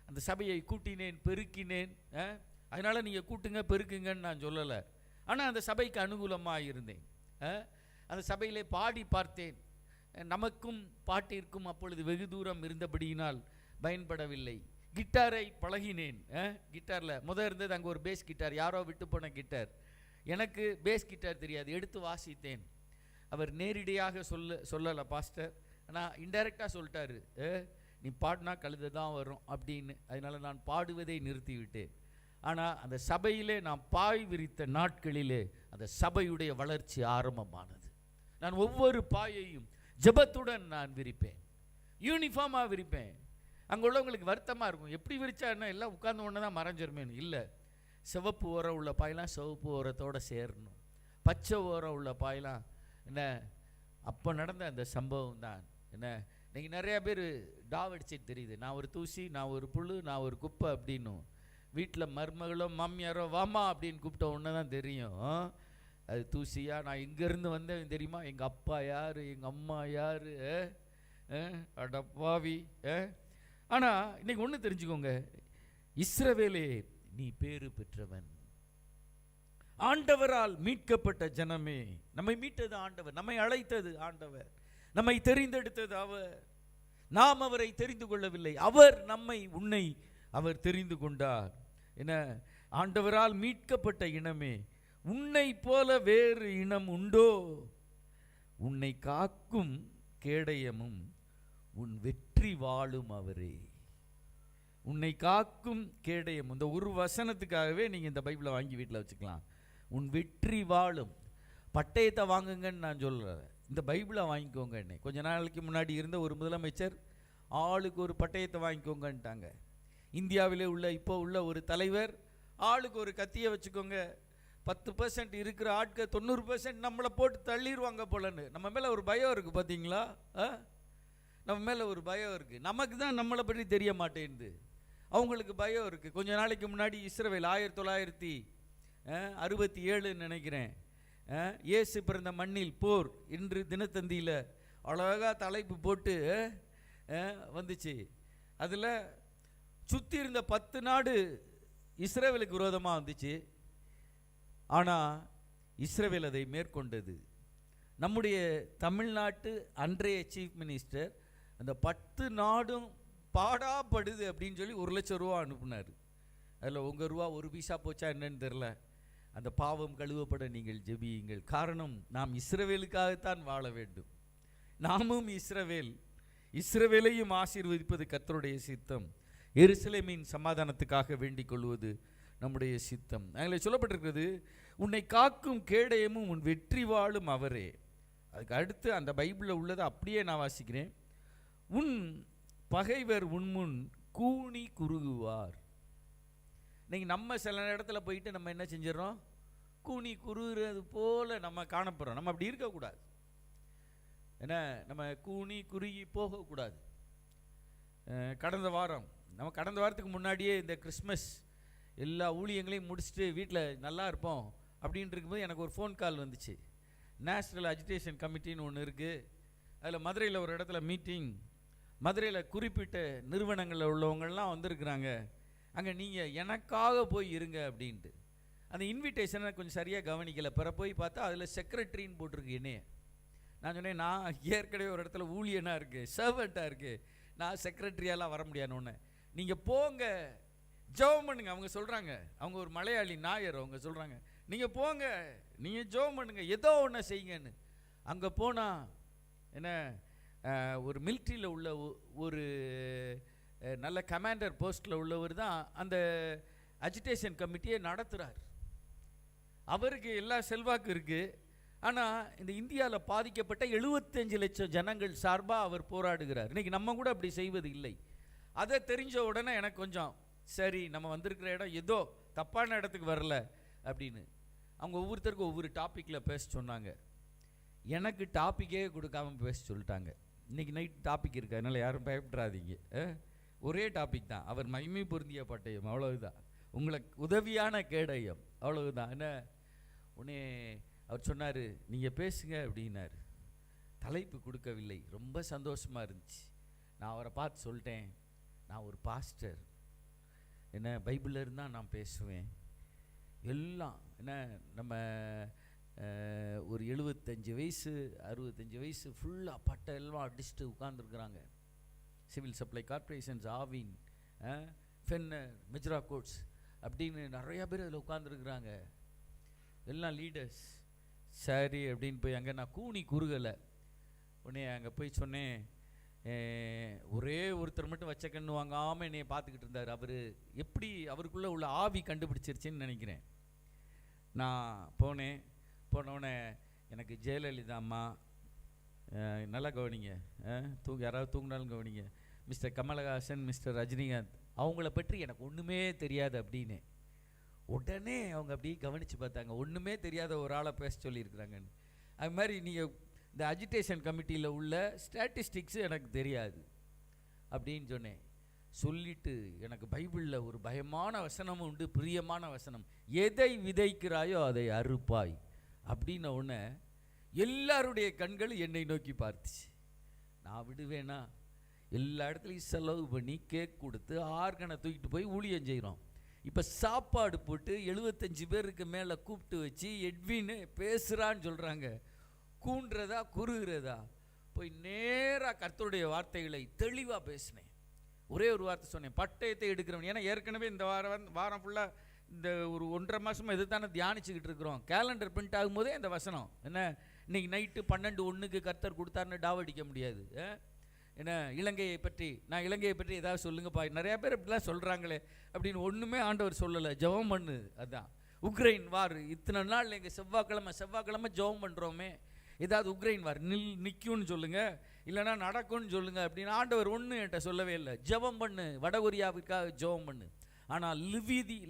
Speaker 1: அந்த சபையை கூட்டினேன், பெருக்கினேன். அதனால் நீங்கள் கூட்டுங்க பெருக்குங்கன்னு நான் சொல்லலை. ஆனால் அந்த சபைக்கு அனுகூலமாக இருந்தேன். அந்த சபையிலே பாடி பார்த்தேன். நமக்கும் பாட்டிற்கும் அப்பொழுது வெகு தூரம் இருந்தபடியினால் பயன்படவில்லை. கிட்டாரை பழகினேன். கிட்டாரில் இருந்தது அங்கே ஒரு பேஸ் கிட்டார், யாரோ விட்டு போன கிட்டார். எனக்கு பேஸ் கிட்டார் தெரியாது, எடுத்து வாசித்தேன். அவர் நேரடியாக சொல்லலை பாஸ்டர், ஆனால் இன்டைரக்டாக சொல்லிட்டாரு, நீ பாடினா கழுதை தான் வரும் அப்படின்னு. அதனால் நான் பாடுவதை நிறுத்திவிட்டேன். ஆனால் அந்த சபையிலே நான் பாய் விரித்த நாட்களிலே அந்த சபையுடைய வளர்ச்சி ஆரம்பமானது. நான் ஒவ்வொரு பாயையும் ஜெபத்துடன் நான் விரிப்பேன், யூனிஃபார்மாக விரிப்பேன். அங்கே உள்ளவங்களுக்கு வருத்தமாக இருக்கும், எப்படி விரிச்சா என்ன, எல்லாம் உட்கார்ந்த உடனே தான் மறைஞ்சிருமேனு. இல்லை, சிவப்பு ஓரம் உள்ள பாயெல்லாம் சிவப்பு ஓரத்தோடு சேரணும், பச்சை ஓரம் உள்ள பாயெல்லாம் என்ன. அப்போ நடந்த அந்த சம்பவம் தான் என்ன. இன்றைக்கி நிறையா பேர் டாவடிச்சிட்டு தெரியுது, நான் ஒரு தூசி, நான் ஒரு புழு, நான் ஒரு குப்பை அப்படின்னும். வீட்டில் மருமகளோ மாமியாரோ வாமா அப்படின்னு கூப்பிட்ட உடனே தான் தெரியும் அது தூசியா. நான் இங்கேருந்து வந்தேன் தெரியுமா, எங்கள் அப்பா யார், எங்கள் அம்மா யார், அடப்பாவி. ஆனால் இன்னைக்கு ஒன்று தெரிஞ்சுக்கோங்க, இஸ்ரவேலே நீ பேறு பெற்றவன், ஆண்டவரால் மீட்கப்பட்ட ஜனமே. நம்மை மீட்டது ஆண்டவர், நம்மை அழைத்தது ஆண்டவர், நம்மை தெரிந்தெடுத்தது அவர். நாம் அவரை தெரிந்து கொள்ளவில்லை, அவர் நம்மை உன்னை அவர் தெரிந்து கொண்டார். என்ன, ஆண்டவரால் மீட்கப்பட்ட இனமே, உன்னை போல வேறு இனம் உண்டோ? உன்னை காக்கும் கேடயமும் உன் வெற்றி வாளும் அவரே. உன்னை காக்கும் கேடயம், இந்த ஒரு வசனத்துக்காகவே நீங்கள் இந்த பைபிளை வாங்கி வீட்டில் வச்சுக்கலாம். உன் வெற்றி வாளும். பட்டயத்தை வாங்குங்கன்னு நான் சொல்கிறேன், இந்த பைபிளை வாங்கிக்கோங்க. என்னை கொஞ்ச நாளைக்கு முன்னாடி இருந்த ஒரு முதலமைச்சர் ஆளுக்கு ஒரு பட்டயத்தை வாங்கிக்கோங்கன்ட்டாங்க. இந்தியாவிலே உள்ள இப்போ உள்ள ஒரு தலைவர் ஆளுக்கு ஒரு கத்தியை வச்சுக்கோங்க, 10% இருக்கிற ஆட்கள் 90% நம்மளை போட்டு தள்ளிடுவாங்க போலன்னு. நம்ம மேலே ஒரு பயம் இருக்குது பார்த்தீங்களா? நம்ம மேலே ஒரு பயம் இருக்குது. நமக்கு தான் நம்மளை பற்றி தெரிய மாட்டேங்குது, அவங்களுக்கு பயம் இருக்குது. கொஞ்ச நாளைக்கு முன்னாடி இஸ்ரவேல் 1967 நினைக்கிறேன், இயேசு பிறந்த மண்ணில் போர் இன்று தினத்தந்தியில் அழகாக தலைப்பு போட்டு வந்துச்சு. அதில் சுற்றி இருந்த 10 நாடு இஸ்ரவேலுக்கு விரோதமாக வந்துச்சு. ஆனால் இஸ்ரவேல் அதை மேற்கொண்டது. நம்முடைய தமிழ்நாட்டு அன்றைய சீஃப் மினிஸ்டர் அந்த 10 நாடும் பாடாப்படுது அப்படின்னு சொல்லி 1 லட்சம் ரூபா அனுப்புனார். அதில் உங்கள் ரூபா 1 பைசா போச்சா என்னன்னு தெரில. அந்த பாவம் கழுவப்பட நீங்கள் ஜெபியுங்கள். காரணம், நாம் இஸ்ரவேலுக்காகத்தான் வாழ வேண்டும். நாமும் இஸ்ரவேலையும் ஆசீர்வதிப்பது கர்த்தருடைய சித்தம். எருசலேமின் சமாதானத்துக்காக வேண்டிக் கொள்வது நம்முடைய சித்தம். அதில் சொல்லப்பட்டிருக்கிறது, உன்னை காக்கும் கேடயமும் உன் வெற்றி வாளும் அவரே. அதுக்கு அடுத்து அந்த பைபிளில் உள்ளதை அப்படியே நான் வாசிக்கிறேன். உன் பகைவர் உன்முன் கூனி குறுகுவார். இன்னைக்கு நம்ம சில இடத்துல போயிட்டு நம்ம என்ன செஞ்சிடறோம், கூனி குறுகிறது போல நம்ம காணப்படுறோம். நம்ம அப்படி இருக்கக்கூடாது. ஏன்னா நம்ம கூனி குறுகி போகக்கூடாது. கடந்த வாரத்துக்கு முன்னாடியே இந்த கிறிஸ்மஸ் எல்லா ஊழியங்களையும் முடிச்சுட்டு வீட்டில் நல்லா இருப்போம் அப்படின்னு இருக்கும்போது எனக்கு ஒரு ஃபோன் கால் வந்துச்சு. நேஷ்னல் அஜிடேஷன் கமிட்டின்னு ஒன்று இருக்குது, அதில் மதுரையில் ஒரு இடத்துல மீட்டிங், மதுரையில் குறிப்பிட்ட நிறுவனங்களில் உள்ளவங்கள்லாம் வந்திருக்கிறாங்க. அங்கே நீங்கள் எனக்காக போய் இருங்க அப்படின்ட்டு. அந்த இன்விடேஷனை கொஞ்சம் சரியாக கவனிக்கலை. பிற போய் பார்த்தா அதில் செக்ரட்டரின்னு போட்டிருக்கு என்னைய. நான் சொன்னேன், நான் ஏற்கனவே ஒரு இடத்துல ஊழியனாக இருக்குது, சர்வெண்ட்டாக இருக்குது, நான் செக்ரட்டரியெல்லாம் வர முடியாதுன்னு. நீங்கள் போங்க, ஜெபம் பண்ணுங்க. அவங்க சொல்கிறாங்க, அவங்க ஒரு மலையாளி நாயர், அவங்க சொல்கிறாங்க, நீங்கள் போங்க, நீங்கள் ஜெபம் பண்ணுங்க, ஏதோ ஒன்று செய்யுங்கன்னு. அங்கே போனால் என்ன, ஒரு மிலிட்ரியில் உள்ள ஒரு நல்ல கமாண்டர் போஸ்ட்டில் உள்ளவர் தான் அந்த அஜிடேஷன் கமிட்டியை நடத்துகிறார். அவருக்கு எல்லா செல்வாக்கு இருக்குது. ஆனால் இந்த இந்தியாவில் பாதிக்கப்பட்ட 75 லட்சம் ஜனங்கள் சார்பாக அவர் போராடுகிறார். இன்றைக்கி நம்ம கூட அப்படி செய்வது இல்லை. அதை தெரிஞ்ச உடனே எனக்கு கொஞ்சம் சரி, நம்ம வந்திருக்கிற இடம் ஏதோ தப்பான இடத்துக்கு வரல அப்படின்னு. அவங்க ஒவ்வொருத்தருக்கும் ஒவ்வொரு டாப்பிக்கில் பேச சொன்னாங்க. எனக்கு டாப்பிக்கே கொடுக்காம பேச சொல்லிட்டாங்க. இன்றைக்கி நைட் டாபிக் இருக்குது, அதனால் யாரும் பயப்படாதீங்க. ஒரே டாபிக் தான், அவர் மகிமை பொருந்திய பட்டயம், அவ்வளவுதான். உங்களுக்கு உதவியான கேடயம், அவ்வளவுதான். என்ன உடனே அவர் சொன்னார், நீங்கள் பேசுங்க அப்படின்னாரு. தலைப்பு கொடுக்கவில்லை. ரொம்ப சந்தோஷமாக இருந்துச்சு. நான் அவரை பார்த்து சொல்லிட்டேன், நான் ஒரு பாஸ்டர், என்ன பைபிளில் இருந்தால் நான் பேசுவேன் எல்லாம். என்ன நம்ம ஒரு 75 வயசு 65 வயசு ஃபுல்லாக பட்டை எல்லாம் அடிச்சுட்டு உட்கார்ந்துருக்குறாங்க. Civil supply corporations, Aavin, Fenner, Madura Coats அப்படின்னு நிறையா பேர் அதில் உட்காந்துருக்குறாங்க, எல்லாம் லீடர்ஸ். சரி அப்படின்னு போய் அங்கே நான் கூனி குறுகலை. உடனே அங்கே போய் சொன்னேன், ஒரே ஒருத்தர் மட்டும் வச்ச கண்ணு வாங்காமல் என்னையை பார்த்துக்கிட்டு இருந்தார். அவர் எப்படி அவருக்குள்ளே உள்ள ஆவி கண்டுபிடிச்சிருச்சுன்னு நினைக்கிறேன். நான் போனவுடனே எனக்கு ஜெயலலிதா அம்மா, நல்லா கவனிங்க, யாராவது தூங்கினாலும் கவனிங்க, மிஸ்டர் கமலஹாசன், மிஸ்டர் ரஜினிகாந்த், அவங்கள பற்றி எனக்கு ஒன்றுமே தெரியாது அப்படின்னு. உடனே அவங்க அப்படியே கவனித்து பார்த்தாங்க, ஒன்றுமே தெரியாத ஒரு ஆளை பேச சொல்லியிருக்கிறாங்கன்னு. அது மாதிரி நீங்கள் இந்த அஜிடேஷன் கமிட்டியில் உள்ள ஸ்டாட்டிஸ்டிக்ஸு எனக்கு தெரியாது அப்படின்னு சொன்னேன். சொல்லிட்டு எனக்கு பைபிளில் ஒரு பயமான வசனமும் உண்டு, பிரியமான வசனம், எதை விதைக்கிறாயோ அதை அறுப்பாய் அப்படின்ன உடனே எல்லாருடைய கண்கள் என்னை நோக்கி பார்த்துச்சு. நான் விடுவேனா? எல்லா இடத்துலையும் செலவு பண்ணி கேக் கொடுத்து ஆர்கனை தூக்கிட்டு போய் ஊழியம் செய்கிறோம். இப்போ சாப்பாடு போட்டு 75 பேருக்கு மேலே கூப்பிட்டு வச்சு எட்வின்னு பேசுகிறான்னு சொல்கிறாங்க. கூண்டுறதா குறுகிறதா? போய் நேராக கர்த்தருடைய வார்த்தைகளை தெளிவாக பேசினேன். ஒரே ஒரு வார்த்தை சொன்னேன், பட்டயத்தை எடுக்கிறவன். ஏன்னா ஏற்கனவே இந்த வாரம் ஃபுல்லாக இந்த ஒரு 1.5 மாதமாக இது தானே தியானிச்சுக்கிட்டு இருக்கிறோம். கேலண்டர் பிரிண்ட் ஆகும்போதே இந்த வசனம் என்ன, இன்னைக்கு நைட்டு 12:01 கர்த்தர் கொடுத்தாருன்னு டாவடிக்க முடியாது. என்ன இலங்கையை பற்றி, நான் இலங்கையை பற்றி ஏதாவது சொல்லுங்கப்பா, நிறையா பேர் இப்படிலாம் சொல்கிறாங்களே அப்படின்னு ஒன்றுமே ஆண்டவர் சொல்லலை. ஜெபம் பண்ணு, அதுதான் உக்ரைன் வார். இத்தனை நாள் எங்கள் செவ்வாய்க்கிழமை ஜெபம் பண்ணுறோமே, ஏதாவது உக்ரைன் வார் நிற்கும்னு சொல்லுங்கள், இல்லைனா நடக்கும்னு சொல்லுங்கள் அப்படின்னு ஆண்டவர் ஒன்றும் என்கிட்ட சொல்லவே இல்லை. ஜெபம் பண்ணு, வடகொரியாவுக்காக ஜெபம் பண்ணு. ஆனால்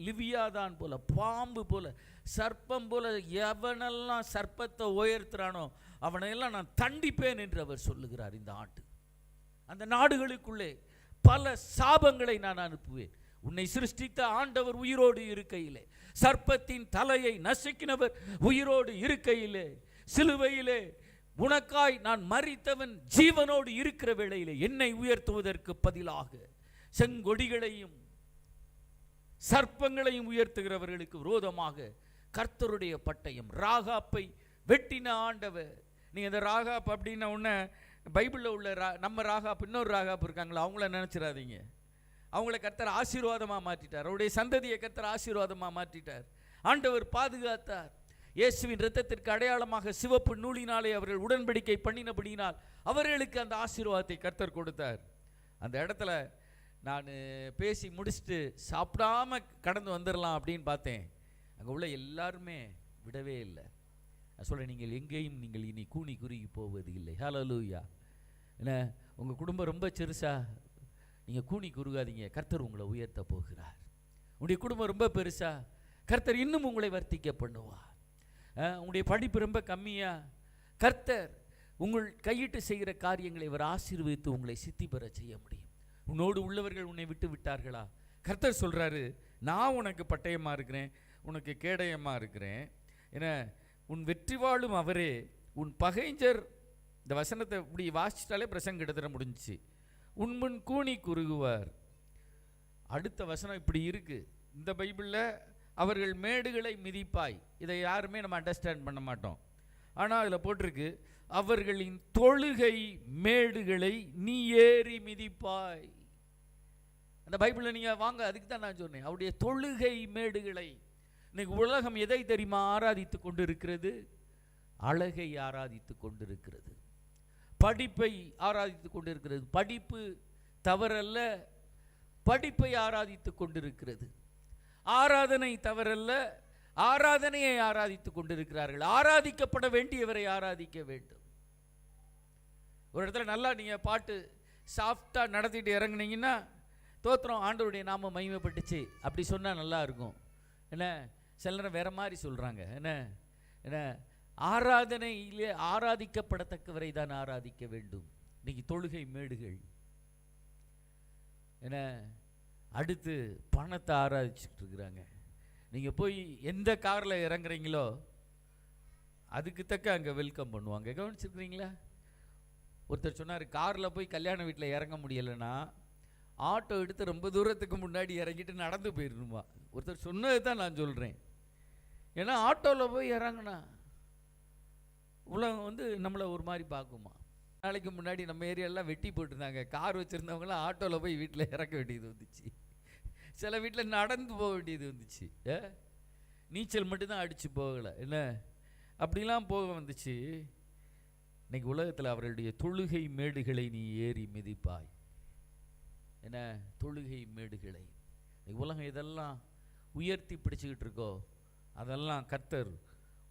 Speaker 1: லிவியாதான் போல, பாம்பு போல, சர்ப்பம் போல எவனெல்லாம் சர்ப்பத்தை உயர்த்துறானோ அவனையெல்லாம் நான் தண்டிப்பேன் என்று அவர் சொல்லுகிறார். இந்த ஆண்டு அந்த நாடுகளுக்குள்ளே பல சாபங்களை நான் அனுப்புவேன். உன்னை சிருஷ்டித்த ஆண்டவர் உயிரோடு இருக்கையிலே, சர்ப்பத்தின் தலையை நசுக்கினவர் உயிரோடு இருக்கையிலே, சிலுவையிலே உனக்காய் நான் மரித்தவன் ஜீவனோடு இருக்கிற வேளையிலே என்னை உயர்த்துவதற்கு பதிலாக செங்கொடிகளையும் சர்ப்பங்களையும் உயர்த்துகிறவர்களுக்கு விரோதமாக கர்த்தருடைய பட்டயம். ராகாப்பை வெட்டின ஆண்டவர். நீங்க இந்த ராகாப் அப்படின்ன உடனே பைபிளில் உள்ள நம்ம ராகாப், இன்னொரு ராகாப் இருக்காங்களா, அவங்கள நினைச்சிடாதீங்க. அவங்கள கர்த்தர் ஆசீர்வாதமாக மாற்றிட்டார். அவருடைய சந்ததியை கர்த்தர் ஆசீர்வாதமாக மாற்றிட்டார். ஆண்டவர் பாதுகாத்தார். இயேசுவின் இரத்தத்திற்கு அடையாளமாக சிவப்பு நூலினாலே அவர்கள் உடன்படிக்கை பண்ணினபடியினால் அவர்களுக்கு அந்த ஆசீர்வாதத்தை கர்த்தர் கொடுத்தார். அந்த இடத்துல நான் பேசி முடிச்சுட்டு சாப்பிடாம கடந்து வந்துடலாம் அப்படின்னு பார்த்தேன். அங்கே உள்ள எல்லாருமே விடவே இல்லை. நான் சொல்கிறேன், நீங்கள் எங்கேயும் நீங்கள் இனி கூனி குறுகி போவது இல்லை. ஹல்லேலூயா. என்ன உங்கள் குடும்பம் ரொம்ப சிறுசா, நீங்கள் கூனி குறுகாதீங்க, கர்த்தர் உங்களை உயர்த்த போகிறார். உங்களுடைய குடும்பம் ரொம்ப பெருசா, கர்த்தர் இன்னும் உங்களை வர்த்திக்க பண்ணுவார். உங்களுடைய படிப்பு ரொம்ப கம்மியா, கர்த்தர் உங்கள் கையிட்டு செய்கிற காரியங்களை அவர் ஆசீர்வதித்து உங்களை சித்தி பெற செய்ய முடியும். உன்னோடு உள்ளவர்கள் உன்னை விட்டு விட்டார்களா? கர்த்தர் சொல்கிறாரு, நான் உனக்கு பட்டயமாக இருக்கிறேன், உனக்கு கேடயமாக இருக்கிறேன். ஏன்னா உன் வெற்றி வாழும் அவரே, உன் பகைஞர். இந்த வசனத்தை இப்படி வாசிச்சிட்டாலே பிரசங்க எடுத்துட முடிஞ்சிச்சு. உன்முன் கூனி குறுகுவார். அடுத்த வசனம் இப்படி இருக்கு இந்த பைபிளில், அவர்கள் மேடுகளை மிதிப்பாய். இதை யாருமே நம்ம அண்டர்ஸ்டாண்ட் பண்ண மாட்டோம். ஆனால் அதில் போட்டிருக்கு, அவர்களின் தொழுகை மேடுகளை நீ ஏறி மிதிப்பாய். அந்த பைபிளில் நீங்கள் வாங்க, அதுக்கு தான் நான் சொன்னேன், அவருடைய தொழுகை மேடுகளை. இன்னைக்கு உலகம் எதை தெரியுமா ஆராதித்து கொண்டிருக்கிறது? அழகை ஆராதித்து கொண்டிருக்கிறது, படிப்பை ஆராதித்து கொண்டிருக்கிறது. படிப்பு தவறல்ல, படிப்பை ஆராதித்து கொண்டிருக்கிறது. ஆராதனை தவறல்ல, ஆராதனையை ஆராதித்து கொண்டிருக்கிறார்கள். ஆராதிக்கப்பட வேண்டியவரை ஆராதிக்க வேண்டும். ஒரு இடத்துல நல்லா நீங்கள் பாட்டு சாஃப்டாக நடத்திட்டு இறங்குனீங்கன்னா, தோத்திரம் ஆண்டவருடைய நாம மகிமைப்பட்டுச்சு அப்படி சொன்னால் நல்லா இருக்கும். என்ன சில நேரம் வேற மாதிரி சொல்கிறாங்க. என்ன ஆராதனையிலே ஆராதிக்கப்படத்தக்கவரை தான் ஆராதிக்க வேண்டும். இன்னைக்கு தொழுகை மேடுகள். என்ன அடுத்து பணத்தை ஆராதிச்சுட்டு இருக்கிறாங்க. நீங்கள் போய் எந்த காரில் இறங்குறீங்களோ அதுக்கு தக்க அங்கே வெல்கம் பண்ணுவாங்க. கவனிச்சிருக்கிறீங்களா? ஒருத்தர் சொன்னார், காரில் போய் கல்யாண வீட்டில் இறங்க முடியலைன்னா ஆட்டோ எடுத்து ரொம்ப தூரத்துக்கு முன்னாடி இறங்கிட்டு நடந்து போயிடணுமா. ஒருத்தர் சொன்னது தான் நான் சொல்கிறேன். ஏன்னா ஆட்டோவில் போய் இறங்கினா உலகம் நம்மளை ஒரு மாதிரி பார்க்குமா. நாளைக்கு முன்னாடி நம்ம ஏரியாலாம் வெட்டி போட்டிருந்தாங்க. கார் வச்சுருந்தவங்களாம் ஆட்டோவில் போய் வீட்டில் இறக்க வேண்டியது வந்துச்சு. சில வீட்டில் நடந்து போக வேண்டியது வந்துச்சு. நீச்சல் மட்டும்தான் அடித்து போகலை. என்ன அப்படிலாம் போக வந்துச்சு. இன்னைக்கு உலகத்தில் அவர்களுடைய தொழுகை மேடுகளை நீ ஏறி மிதிப்பாய். என்ன தொழுகை மேடுகளை உலகம் இதெல்லாம் உயர்த்தி பிடிச்சுக்கிட்டு இருக்கோ, அதெல்லாம் கர்த்தர்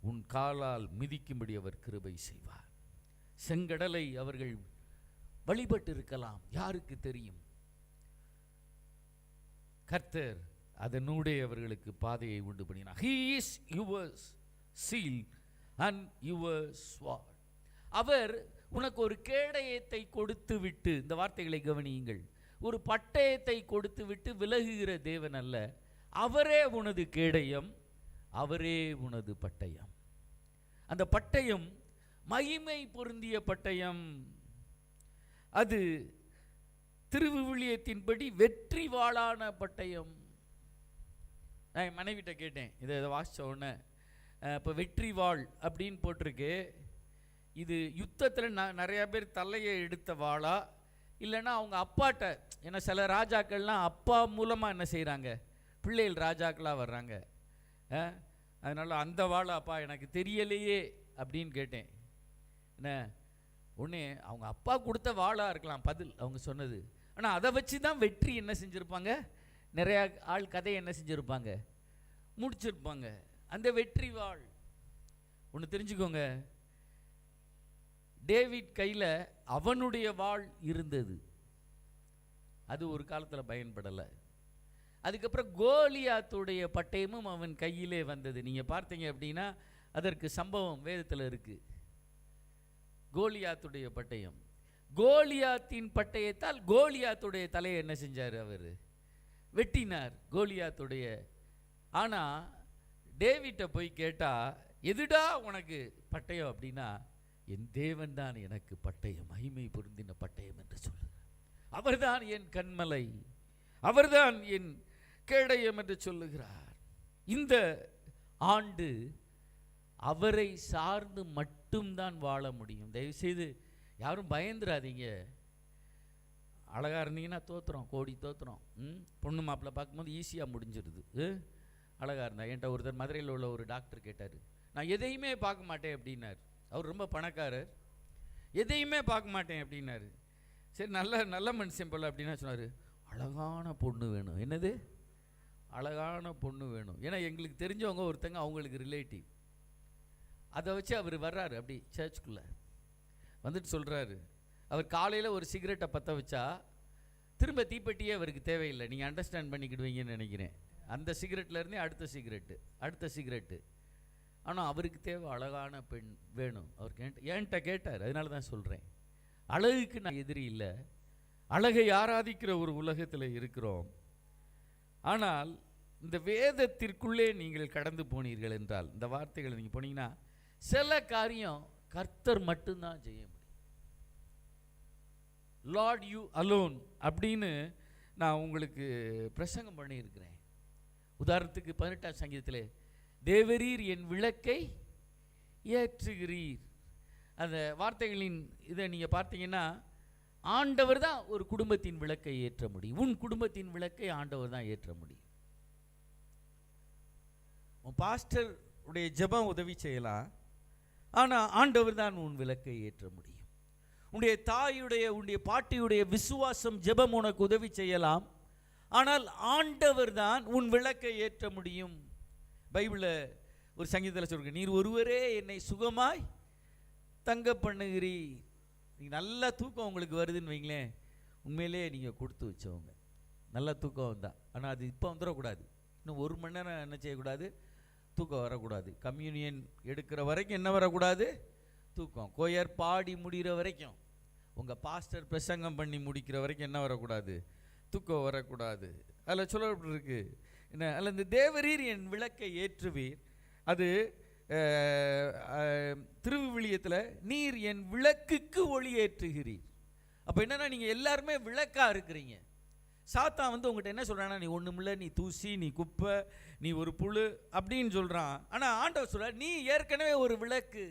Speaker 1: உன் காலால் மிதிக்கும்படி அவர் கிருபை செய்வார். செங்கடலை அவர்கள் வழிபட்டு இருக்கலாம், யாருக்கு தெரியும். கர்த்தர் அதனூடே அவர்களுக்கு பாதையை உண்டு பண்ணினார். He is your shield and your sword. அவர் உனக்கு ஒரு கேடயத்தை கொடுத்து விட்டு, இந்த வார்த்தைகளை கவனியுங்கள், ஒரு பட்டயத்தை கொடுத்து விட்டு விலகுகிற தேவன் அல்ல. அவரே உனது கேடயம், அவரே உனது பட்டயம். அந்த பட்டயம் மகிமை பொருந்திய பட்டயம். அது திருவிவிலியத்தின்படி வெற்றி வாளான பட்டயம். நான் என் மனைவிட்ட கேட்டேன், இதை வாசித்த உடனே, இப்போ வெற்றி வாள் அப்படின்னு போட்டிருக்கு, இது யுத்தத்தில் நிறையா பேர் தலையை எடுத்த வாளா இல்லைன்னா அவங்க அப்பாட்ட, ஏன்னா சில ராஜாக்கள்லாம் அப்பா மூலமாக என்ன செய்கிறாங்க, பிள்ளைகள் ராஜாக்களாக வர்றாங்க. அதனால் அந்த வாளா அப்பா எனக்கு தெரியலையே அப்படின்னு கேட்டேன். என்ன ஒன்று அவங்க அப்பா கொடுத்த வாளாக இருக்கலாம் பதில் அவங்க சொன்னது. ஆனால் அதை வச்சு தான் வெற்றி என்ன செஞ்சுருப்பாங்க, நிறையா ஆள் கதையை என்ன செஞ்சுருப்பாங்க, முடிச்சிருப்பாங்க. அந்த வெற்றி வாள் ஒன்று தெரிஞ்சுக்கோங்க, டேவிட் கையில் அவனுடைய வாள் இருந்தது, அது ஒரு காலத்தில் பயன்படலை. அதுக்கப்புறம் கோலியாத்துடைய பட்டயமும் அவன் கையிலே வந்தது. நீங்கள் பார்த்தீங்க அப்படின்னா அதற்கு சம்பவம் வேதத்தில் இருக்குது. கோலியாத்துடைய பட்டயம், கோலியாத்தின் பட்டயத்தால் கோலியாத்துடைய தலையை என்ன செஞ்சார், அவர் வெட்டினார் கோலியாத்துடைய. ஆனால் டேவிட்டை போய் கேட்டால், எதுடா உனக்கு பட்டயம் அப்படின்னா, என் தேவன் தான் எனக்கு பட்டயம், மகிமை பொருந்தின பட்டயம் என்று சொல்லுகிறார். அவர்தான் என் கண்மலை, அவர்தான் என் கேடயம் என்று சொல்லுகிறார். இந்த ஆண்டு அவரை சார்ந்து மட்டும்தான் வாழ முடியும். தயவுசெய்து யாரும் பயந்துடாதீங்க. அழகாக இருந்தீங்கன்னா தோத்துறோம், கோடி தோத்துறோம். பொண்ணு மாப்பிள்ளை பார்க்கும்போது ஈஸியாக முடிஞ்சிருது. அழகாக இருந்தா. என்கிட்ட ஒருத்தர் மதுரையில் உள்ள ஒரு டாக்டர் கேட்டார், நான் எதையுமே பார்க்க மாட்டேன் அப்படின்னார். அவர் ரொம்ப பணக்காரர், எதையுமே பார்க்க மாட்டேன் அப்படின்னாரு. சரி, நல்ல நல்ல மனுஷன் போல அப்படின்னா சொன்னார், அழகான பொண்ணு வேணும். என்னது அழகான பொண்ணு வேணும்? ஏன்னா எங்களுக்கு தெரிஞ்சவங்க ஒருத்தங்க, அவங்களுக்கு ரிலேட்டிவ். அதை வச்சு அவர் வர்றாரு அப்படி சர்ச்சுக்குள்ளே வந்துட்டு சொல்கிறாரு, அவர் காலையில் ஒரு சிகரெட்டை பற்ற வச்சா திரும்ப தீப்பெட்டியே அவருக்கு தேவையில்லை. நீங்கள் அண்டர்ஸ்டாண்ட் பண்ணிக்கிடுவீங்கன்னு நினைக்கிறேன். அந்த சிகரெட்லேருந்தே அடுத்த சிகரெட்டு. ஆனால் அவருக்கு தேவை அழகான பெண் வேணும். அவர் என்கிட்ட கேட்டார். அதனால தான் சொல்கிறேன், அழகுக்கு நான் எதிரி இல்லை. அழகை ஆராதிக்கிற ஒரு உலகத்தில் இருக்கிறோம். ஆனால் இந்த வேதத்திற்குள்ளே நீங்கள் கடந்து போனீர்கள் என்றால், இந்த வார்த்தைகளை நீங்கள் போனீங்கன்னா, சில காரியம் கர்த்தர் மட்டும்தான் செய்ய முடியும். லார்ட் யூ அலோன் அப்படின்னு நான் உங்களுக்கு பிரசங்கம் பண்ணியிருக்கிறேன். உதாரணத்துக்கு 18ஆம் சங்கீதத்தில் தேவரீர் என் விளக்கை ஏற்றுகிறீர், அந்த வார்த்தைகளின் இதை நீங்கள் பார்த்தீங்கன்னா ஆண்டவர் தான் ஒரு குடும்பத்தின் விளக்கை ஏற்ற முடியும். உன் குடும்பத்தின் விளக்கை ஆண்டவர் தான் ஏற்ற முடியும். உன் பாஸ்டர் உடைய ஜெபம் உதவி செய்யலாம், ஆனால் ஆண்டவர் தான் உன் விளக்கை ஏற்ற முடியும். உன்னுடைய தாயுடைய உன்னுடைய பாட்டியுடைய விசுவாசம் ஜெபம் உனக்கு உதவி செய்யலாம், ஆனால் ஆண்டவர் தான் உன் விளக்கை ஏற்ற முடியும். பைபிளில் ஒரு சங்கீதத்தில் சொல்லுங்க, நீர் ஒருவரே என்னை சுகமாய் தங்க பண்ணுகிறீர். நீங்கள் நல்லா தூக்கம் உங்களுக்கு வருதுன்னு வைங்களேன், உண்மையிலே நீங்கள் கொடுத்து வச்சவங்க. நல்லா தூக்கம் தான், ஆனால் அது இப்போ வந்துடக்கூடாது. இன்னும் 1 மணி நேரம் என்ன செய்யக்கூடாது, தூக்கம் வரக்கூடாது. கம்யூனியன் எடுக்கிற வரைக்கும் என்ன வரக்கூடாது, தூக்கம். கோயர் பாடி முடிகிற வரைக்கும், உங்கள் பாஸ்டர் பிரசங்கம் பண்ணி முடிக்கிற வரைக்கும் என்ன வரக்கூடாது, தூக்கம் வரக்கூடாது. அதில் சொல்லப்பட்டிருக்கு என்ன, அதில் இந்த தேவரீர் என் விளக்கை ஏற்றுவீர், அது திருவிவிலியத்தில் நீர் என் விளக்குக்கு ஒளி ஏற்றுகிறீர். அப்போ என்னன்னா நீங்கள் எல்லாருமே விளக்காக இருக்கிறீங்க. சாத்தான் வந்து உங்கள்கிட்ட என்ன சொல்கிறான்னா, நீ ஒன்றுமில்ல, நீ தூசி, நீ குப்பை, நீ ஒரு புழு அப்படின்னு சொல்கிறான். ஆனால் ஆண்டவர் சொல்கிறார், நீ ஏற்கனவே ஒரு விளக்கு,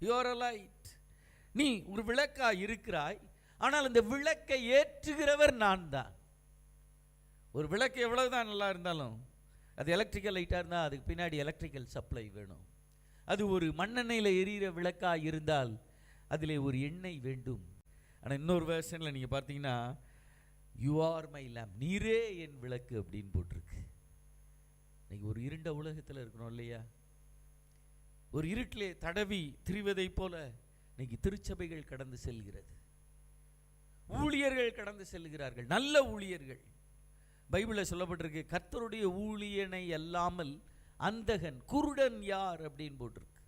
Speaker 1: யுவர் அ லைட், நீ ஒரு விளக்காக இருக்கிறாய். ஆனால் அந்த விளக்கை ஏற்றுகிறவர் நான் தான். ஒரு விளக்கு எவ்வளவுதான் நல்லா இருந்தாலும், அது எலக்ட்ரிக்கல் லைட்டாக இருந்தால் அதுக்கு பின்னாடி எலக்ட்ரிக்கல் சப்ளை வேணும். அது ஒரு மண்ணெண்ணெயில் எரியிற விளக்காக இருந்தால் அதில் ஒரு எண்ணெய் வேண்டும். ஆனால் இன்னொரு வேர்ஷனில் நீங்கள் பார்த்தீங்கன்னா, யூ ஆர் மை லேம்ப், நீரே என் விளக்கு அப்படின்னு போட்டிருக்கு. இன்னைக்கு ஒரு இருண்ட உலகத்தில் இருக்கணும் இல்லையா, ஒரு இருட்டிலே தடவி திரிவதை போல இன்னைக்கு திருச்சபைகள் கடந்து செல்கிறது, ஊழியர்கள் கடந்து செல்கிறார்கள், நல்ல ஊழியர்கள். பைபிளில் சொல்லப்பட்டிருக்கு, கர்த்தருடைய ஊழியனை அல்லாமல் அந்தகன் குருடன் யார் அப்படின்னு போட்டிருக்கு.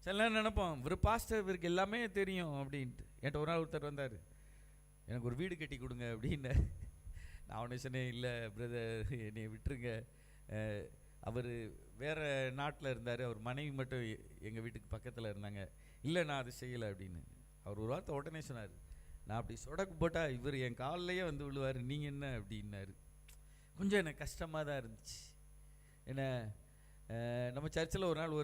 Speaker 1: சில நேரம் நினைப்போம், ஒரு பாஸ்டர் இவருக்கு எல்லாமே தெரியும் அப்படின்ட்டு. என்கிட்ட ஒரு நாள் ஒருத்தர் வந்தார், எனக்கு ஒரு வீடு கட்டி கொடுங்க அப்படின்னு. நான் அவனை சொன்னேன், இல்லை பிரதர் என்னை விட்டுருங்க. அவர் வேறு நாட்டில் இருந்தார், அவர் மனைவி மட்டும் எங்கள் வீட்டுக்கு பக்கத்தில் இருந்தாங்க. இல்லை நான் அதை செய்யலை அப்படின்னு. அவர் ஒரு வார்த்தை உடனே சொன்னார், நான் அப்படி சொடக்கு போட்டால் இவர் என் காலிலேயே வந்து விழுவார், நீங்கள் என்ன அப்படின்னாரு. கொஞ்சம் எனக்கு கஷ்டமாக தான் இருந்துச்சு. என்ன நம்ம சர்ச்சில் ஒரு நாள்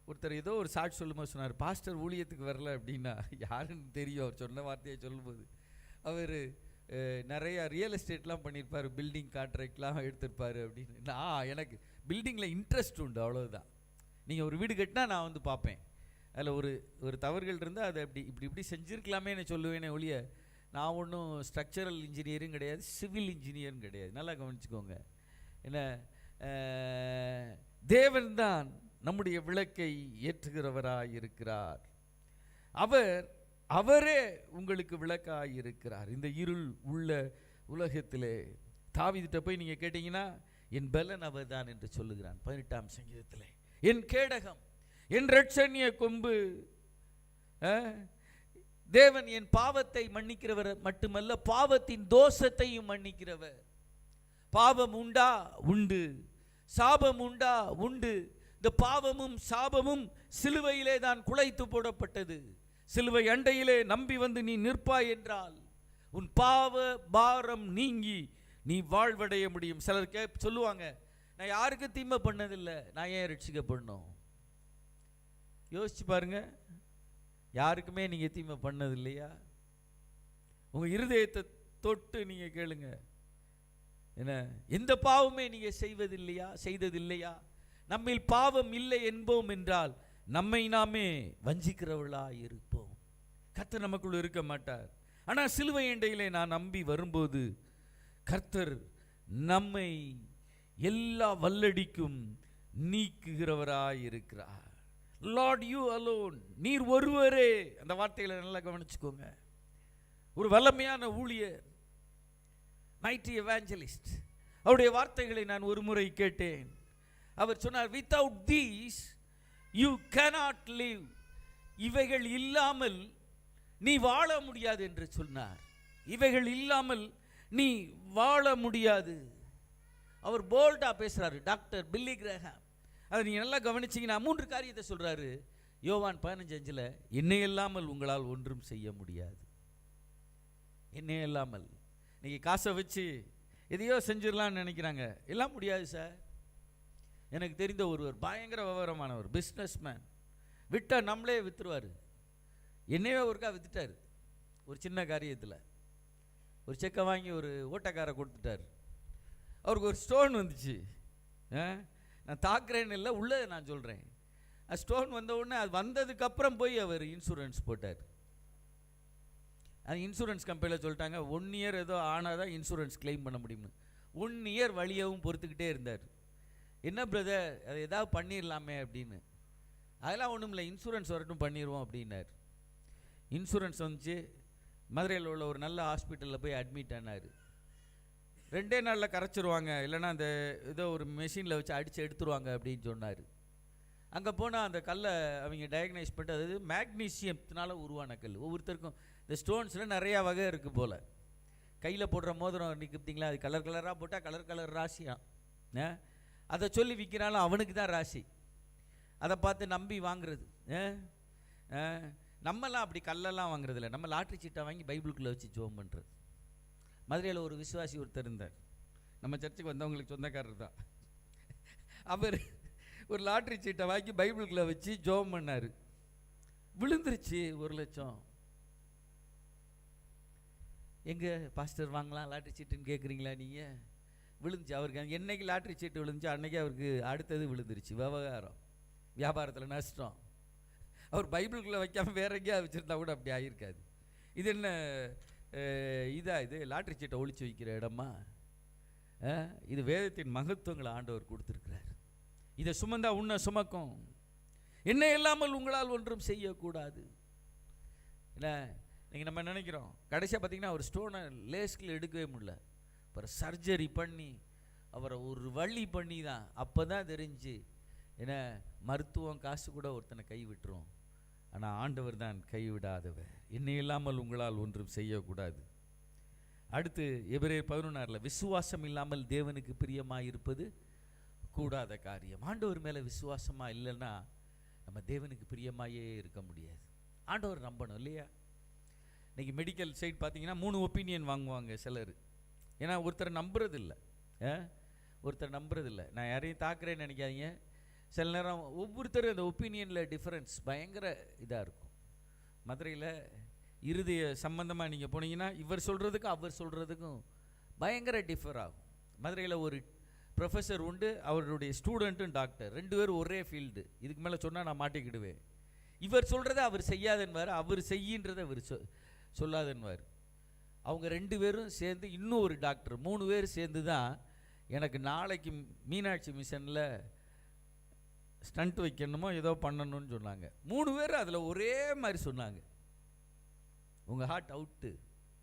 Speaker 1: ஒருத்தர் ஏதோ ஒரு சாட்சி சொல்லும்போது சொன்னார், பாஸ்டர் ஊழியத்துக்கு வரல அப்படின்னா. யாருன்னு தெரியும், அவர் சொன்ன வார்த்தையை சொல்லும்போது. அவர் நிறையா ரியல் எஸ்டேட்லாம் பண்ணியிருப்பார், பில்டிங் கான்ட்ராக்ட்லாம் எடுத்திருப்பார் அப்படின்னு. நான் எனக்கு பில்டிங்கில் இன்ட்ரெஸ்ட் உண்டு, அவ்வளோதான். நீங்கள் ஒரு வீடு கட்டினா நான் வந்து பார்ப்பேன், அதில் ஒரு தவறுகள் இருந்தால் அதை இப்படி செஞ்சுருக்கலாமே நான் சொல்லுவேனே ஒழிய, நான் ஒன்றும் ஸ்ட்ரக்சரல் இன்ஜினியரும் கிடையாது, சிவில் இன்ஜினியரும் கிடையாது. நல்லா கவனிச்சுக்கோங்க. என்ன, தேவன்தான் நம்முடைய விளக்கை ஏற்றுகிறவராய் இருக்கிறார். அவரே உங்களுக்கு விளக்காய் இருக்கிறார் இந்த இருள் உள்ள உலகத்திலே. தாவீதுட்ட போய் நீங்கள் கேட்டீங்கன்னா, என் பலன் அவர் தான் என்று சொல்லுகிறான் 18ஆம் சங்கீதத்திலே. என் கேடகம், என் இரட்சணிய கொம்பு. தேவன் என் பாவத்தை மன்னிக்கிறவர் மட்டுமல்ல, பாவத்தின் தோஷத்தையும் மன்னிக்கிறவர். பாவம் உண்டா? உண்டு. சாபம் உண்டா? உண்டு. இந்த பாவமும் சாபமும் சிலுவையிலே தான் குலைத்து போடப்பட்டது. சிலுவை அண்டையிலே நம்பி வந்து நீ நிற்பாய் என்றால் உன் பாவ பாரம் நீங்கி நீ வாழ்வடைய முடியும். சிலர் சொல்லுவாங்க, நான் யாருக்கு தீமை பண்ணதில்லை, நான் ஏன் ரட்சிக்கப்படணும்? யோசிச்சு பாருங்க, யாருக்குமே நீங்கள் தீமை பண்ணது இல்லையா? உங்கள் இருதயத்தை தொட்டு நீங்கள் கேளுங்க, என்ன எந்த பாவமே நீங்கள் செய்ததில்லையா? நம்மில் பாவம் இல்லை என்போம் என்றால் நம்மை நாமே வஞ்சிக்கிறவர்களாக இருப்போம். கர்த்தர் நமக்குள்ள இருக்க மாட்டார். ஆனால் சிலுவை அண்டையிலே நான் நம்பி வரும்போது கர்த்தர் நம்மை எல்லா வல்லடிக்கும் நீக்குகிறவராய் இருக்கிறார். லார்ட் யூ அலோன், நீர் ஒருவரே. அந்த வார்த்தைகளை நல்லா கவனிச்சுக்கோங்க. ஒரு வல்லமையான ஊழியர், மைட்டி எவாஞ்சலிஸ்ட், அவருடைய வார்த்தைகளை நான் ஒரு முறை கேட்டேன். அவர் சொன்னார், without these you cannot live. இவைகள் இல்லாமல் நீ வாழ முடியாது என்று சொன்னார். இவைகள் இல்லாமல் நீ வாழ முடியாது. அவர் போல்டா பேசுறாரு, டாக்டர் பில்லி கிரஹாம். அதை நீங்க நல்லா கவனிச்சீங்கன்னா 3 காரியத்தை சொல்றாரு. யோவான் 15:5, என்னை இல்லாமல் உங்களால் ஒன்றும் செய்ய முடியாது. என்னையே இல்லாமல். இன்னைக்கு காசை வச்சு எதையோ செஞ்சிடலான்னு நினைக்கிறாங்க. எல்லாம் முடியாது சார். எனக்கு தெரிந்த ஒருவர் பயங்கர விவரமானவர், பிஸ்னஸ்மேன். விட்டால் நம்மளே விற்றுருவார். என்னையே ஒருக்கா விற்றுட்டார். ஒரு சின்ன காரியத்தில் ஒரு செக்கை வாங்கி ஒரு ஓட்டக்காரை கொடுத்துட்டார். அவருக்கு ஒரு ஸ்டோன் வந்துச்சு. நான் தாக்குறேன்னு இல்லை, உள்ளே நான் சொல்கிறேன். ஸ்டோன் வந்த உடனே அது வந்ததுக்கப்புறம் போய் அவர் இன்சூரன்ஸ் போட்டார். அது இன்சூரன்ஸ் கம்பெனியில் சொல்லிட்டாங்க 1 இயர் ஏதோ ஆனால் தான் இன்சூரன்ஸ் கிளைம் பண்ண முடியும்னு. 1 இயர் வழியாகவும் பொறுத்துக்கிட்டே இருந்தார். என்ன பிரதர், அதை ஏதாவது பண்ணிடலாமே அப்படின்னு. அதெல்லாம் ஒன்றும் இல்லை, இன்சூரன்ஸ் வரட்டும் பண்ணிடுவோம் அப்படின்னார். இன்சூரன்ஸ் வந்துச்சு. மதுரையில் உள்ள ஒரு நல்ல ஹாஸ்பிட்டலில் போய் அட்மிட் ஆனார். 2 நாளில் கரைச்சிருவாங்க, இல்லைன்னா அந்த ஏதோ ஒரு மெஷினில் வச்சு அடித்து எடுத்துருவாங்க அப்படின்னு சொன்னார். அங்கே போனால் அந்த கல்லை அவங்க டயக்னைஸ் பண்ணிட்டு, அது மேக்னீசியத்தினால உருவான கல். ஒவ்வொருத்தருக்கும் இந்த ஸ்டோன்ஸில் நிறையா வகை இருக்குது போல். கையில் போடுற மோதிரம் நிற்கிட்டிங்களா, அது கலர் கலராக போட்டால் கலர் ராசியாக அதை சொல்லி விற்கிறாலும் அவனுக்கு தான் ராசி. அதை பார்த்து நம்பி வாங்குறது. நம்மலாம் அப்படி கல்லெல்லாம் வாங்குறது இல்லை. நம்ம லாட்ரி சீட்டை வாங்கி பைபிளுக்குள்ளே வச்சு ஜோம் பண்ணுறது. மதுரையில் ஒரு விசுவாசி ஒருத்தர் இருந்தார், நம்ம சர்ச்சுக்கு வந்தவங்களுக்கு சொந்தக்காரர் தான். அவர் ஒரு லாட்ரி சீட்டை வாங்கி பைபிளுக்குள்ளே வச்சு ஜோம் பண்ணார். விழுந்துருச்சு 1 லட்சம். எங்கே பாஸ்டர் வாங்கலாம் லாட்ரி சீட்டுன்னு கேட்குறீங்களா நீங்கள்? விழுந்துச்சு அவருக்கு. என்னைக்கு லாட்ரி சீட்டு விழுந்துச்சு அன்றைக்கி அவருக்கு அடுத்தது விழுந்துருச்சு. வியாபாரத்தில் நஷ்டம். அவர் பைபிளுக்குள்ளே வைக்காமல் வேற எங்கேயா வச்சுருந்தா கூட அப்படி ஆகியிருக்காது. இது என்ன இது லாட்ரி சீட்டை ஒழிச்சு வைக்கிற இடமா? இது வேதத்தின் மகத்துவங்களை ஆண்டவர் கொடுத்துருக்கிறார். இதை சுமந்தா உன்னை சுமக்கும். என்ன இல்லாமல் உங்களால் ஒன்றும் செய்யக்கூடாது. என்ன நீங்கள் நம்ம நினைக்கிறோம், கடைசியாக பார்த்தீங்கன்னா ஒரு ஸ்டோனை லேஸ்கில் எடுக்கவே முடியல. அப்புறம் சர்ஜரி பண்ணி அவரை ஒரு வழி பண்ணி தான். அப்போ தான் தெரிஞ்சு என்ன, மருத்துவம் காசு கூட ஒருத்தனை கை விட்டுரும், ஆனால் ஆண்டவர் தான் கைவிடாதவர். என்ன இல்லாமல் உங்களால் ஒன்றும் செய்யக்கூடாது. அடுத்து எபிரேயர் 11:6 விசுவாசம் இல்லாமல் தேவனுக்கு பிரியமாக இருப்பது கூடாத காரியம். ஆண்டவர் மேலே விசுவாசமாக இல்லைன்னா நம்ம தேவனுக்கு பிரியமாயே இருக்க முடியாது. ஆண்டவர் நம்பணும் இல்லையா? இன்றைக்கி மெடிக்கல் சைட் பார்த்தீங்கன்னா 3 ஒப்பீனியன் வாங்குவாங்க சிலர். ஏன்னா ஒருத்தரை நம்புறதில்லை. நான் யாரையும் தாக்குறேன்னு நினைக்காதீங்க. சில நேரம் ஒவ்வொருத்தரும் அந்த ஒப்பீனியனில் டிஃப்ரென்ஸ் பயங்கர இதாக இருக்கும். மதுரையில் இருதய சம்பந்தமாக நீங்கள் போனீங்கன்னா இவர் சொல்கிறதுக்கும் அவர் சொல்கிறதுக்கும் பயங்கர டிஃபர் ஆகும். மதுரையில் ஒரு ப்ரொஃபஸர் உண்டு, அவருடைய ஸ்டூடெண்ட்டும் டாக்டர், 2 பேரும் ஒரே ஃபீல்டு. இதுக்கு மேலே சொன்னால் நான் மாட்டிக்கிடுவேன். இவர் சொல்கிறத அவர் செய்யாதன்வார், அவர் செய்யின்றதை அவர் சொல்லாதன்வார். அவங்க 2 பேரும் சேர்ந்து இன்னும் ஒரு டாக்டர் 3 பேர் சேர்ந்து தான் எனக்கு நாளைக்கு மீனாட்சி மிஷனில் ஸ்டண்ட் வைக்கணுமோ ஏதோ பண்ணணும்னு சொன்னாங்க. 3 பேர் அதில் ஒரே மாதிரி சொன்னாங்க, உங்கள் ஹார்ட் அவுட்டு,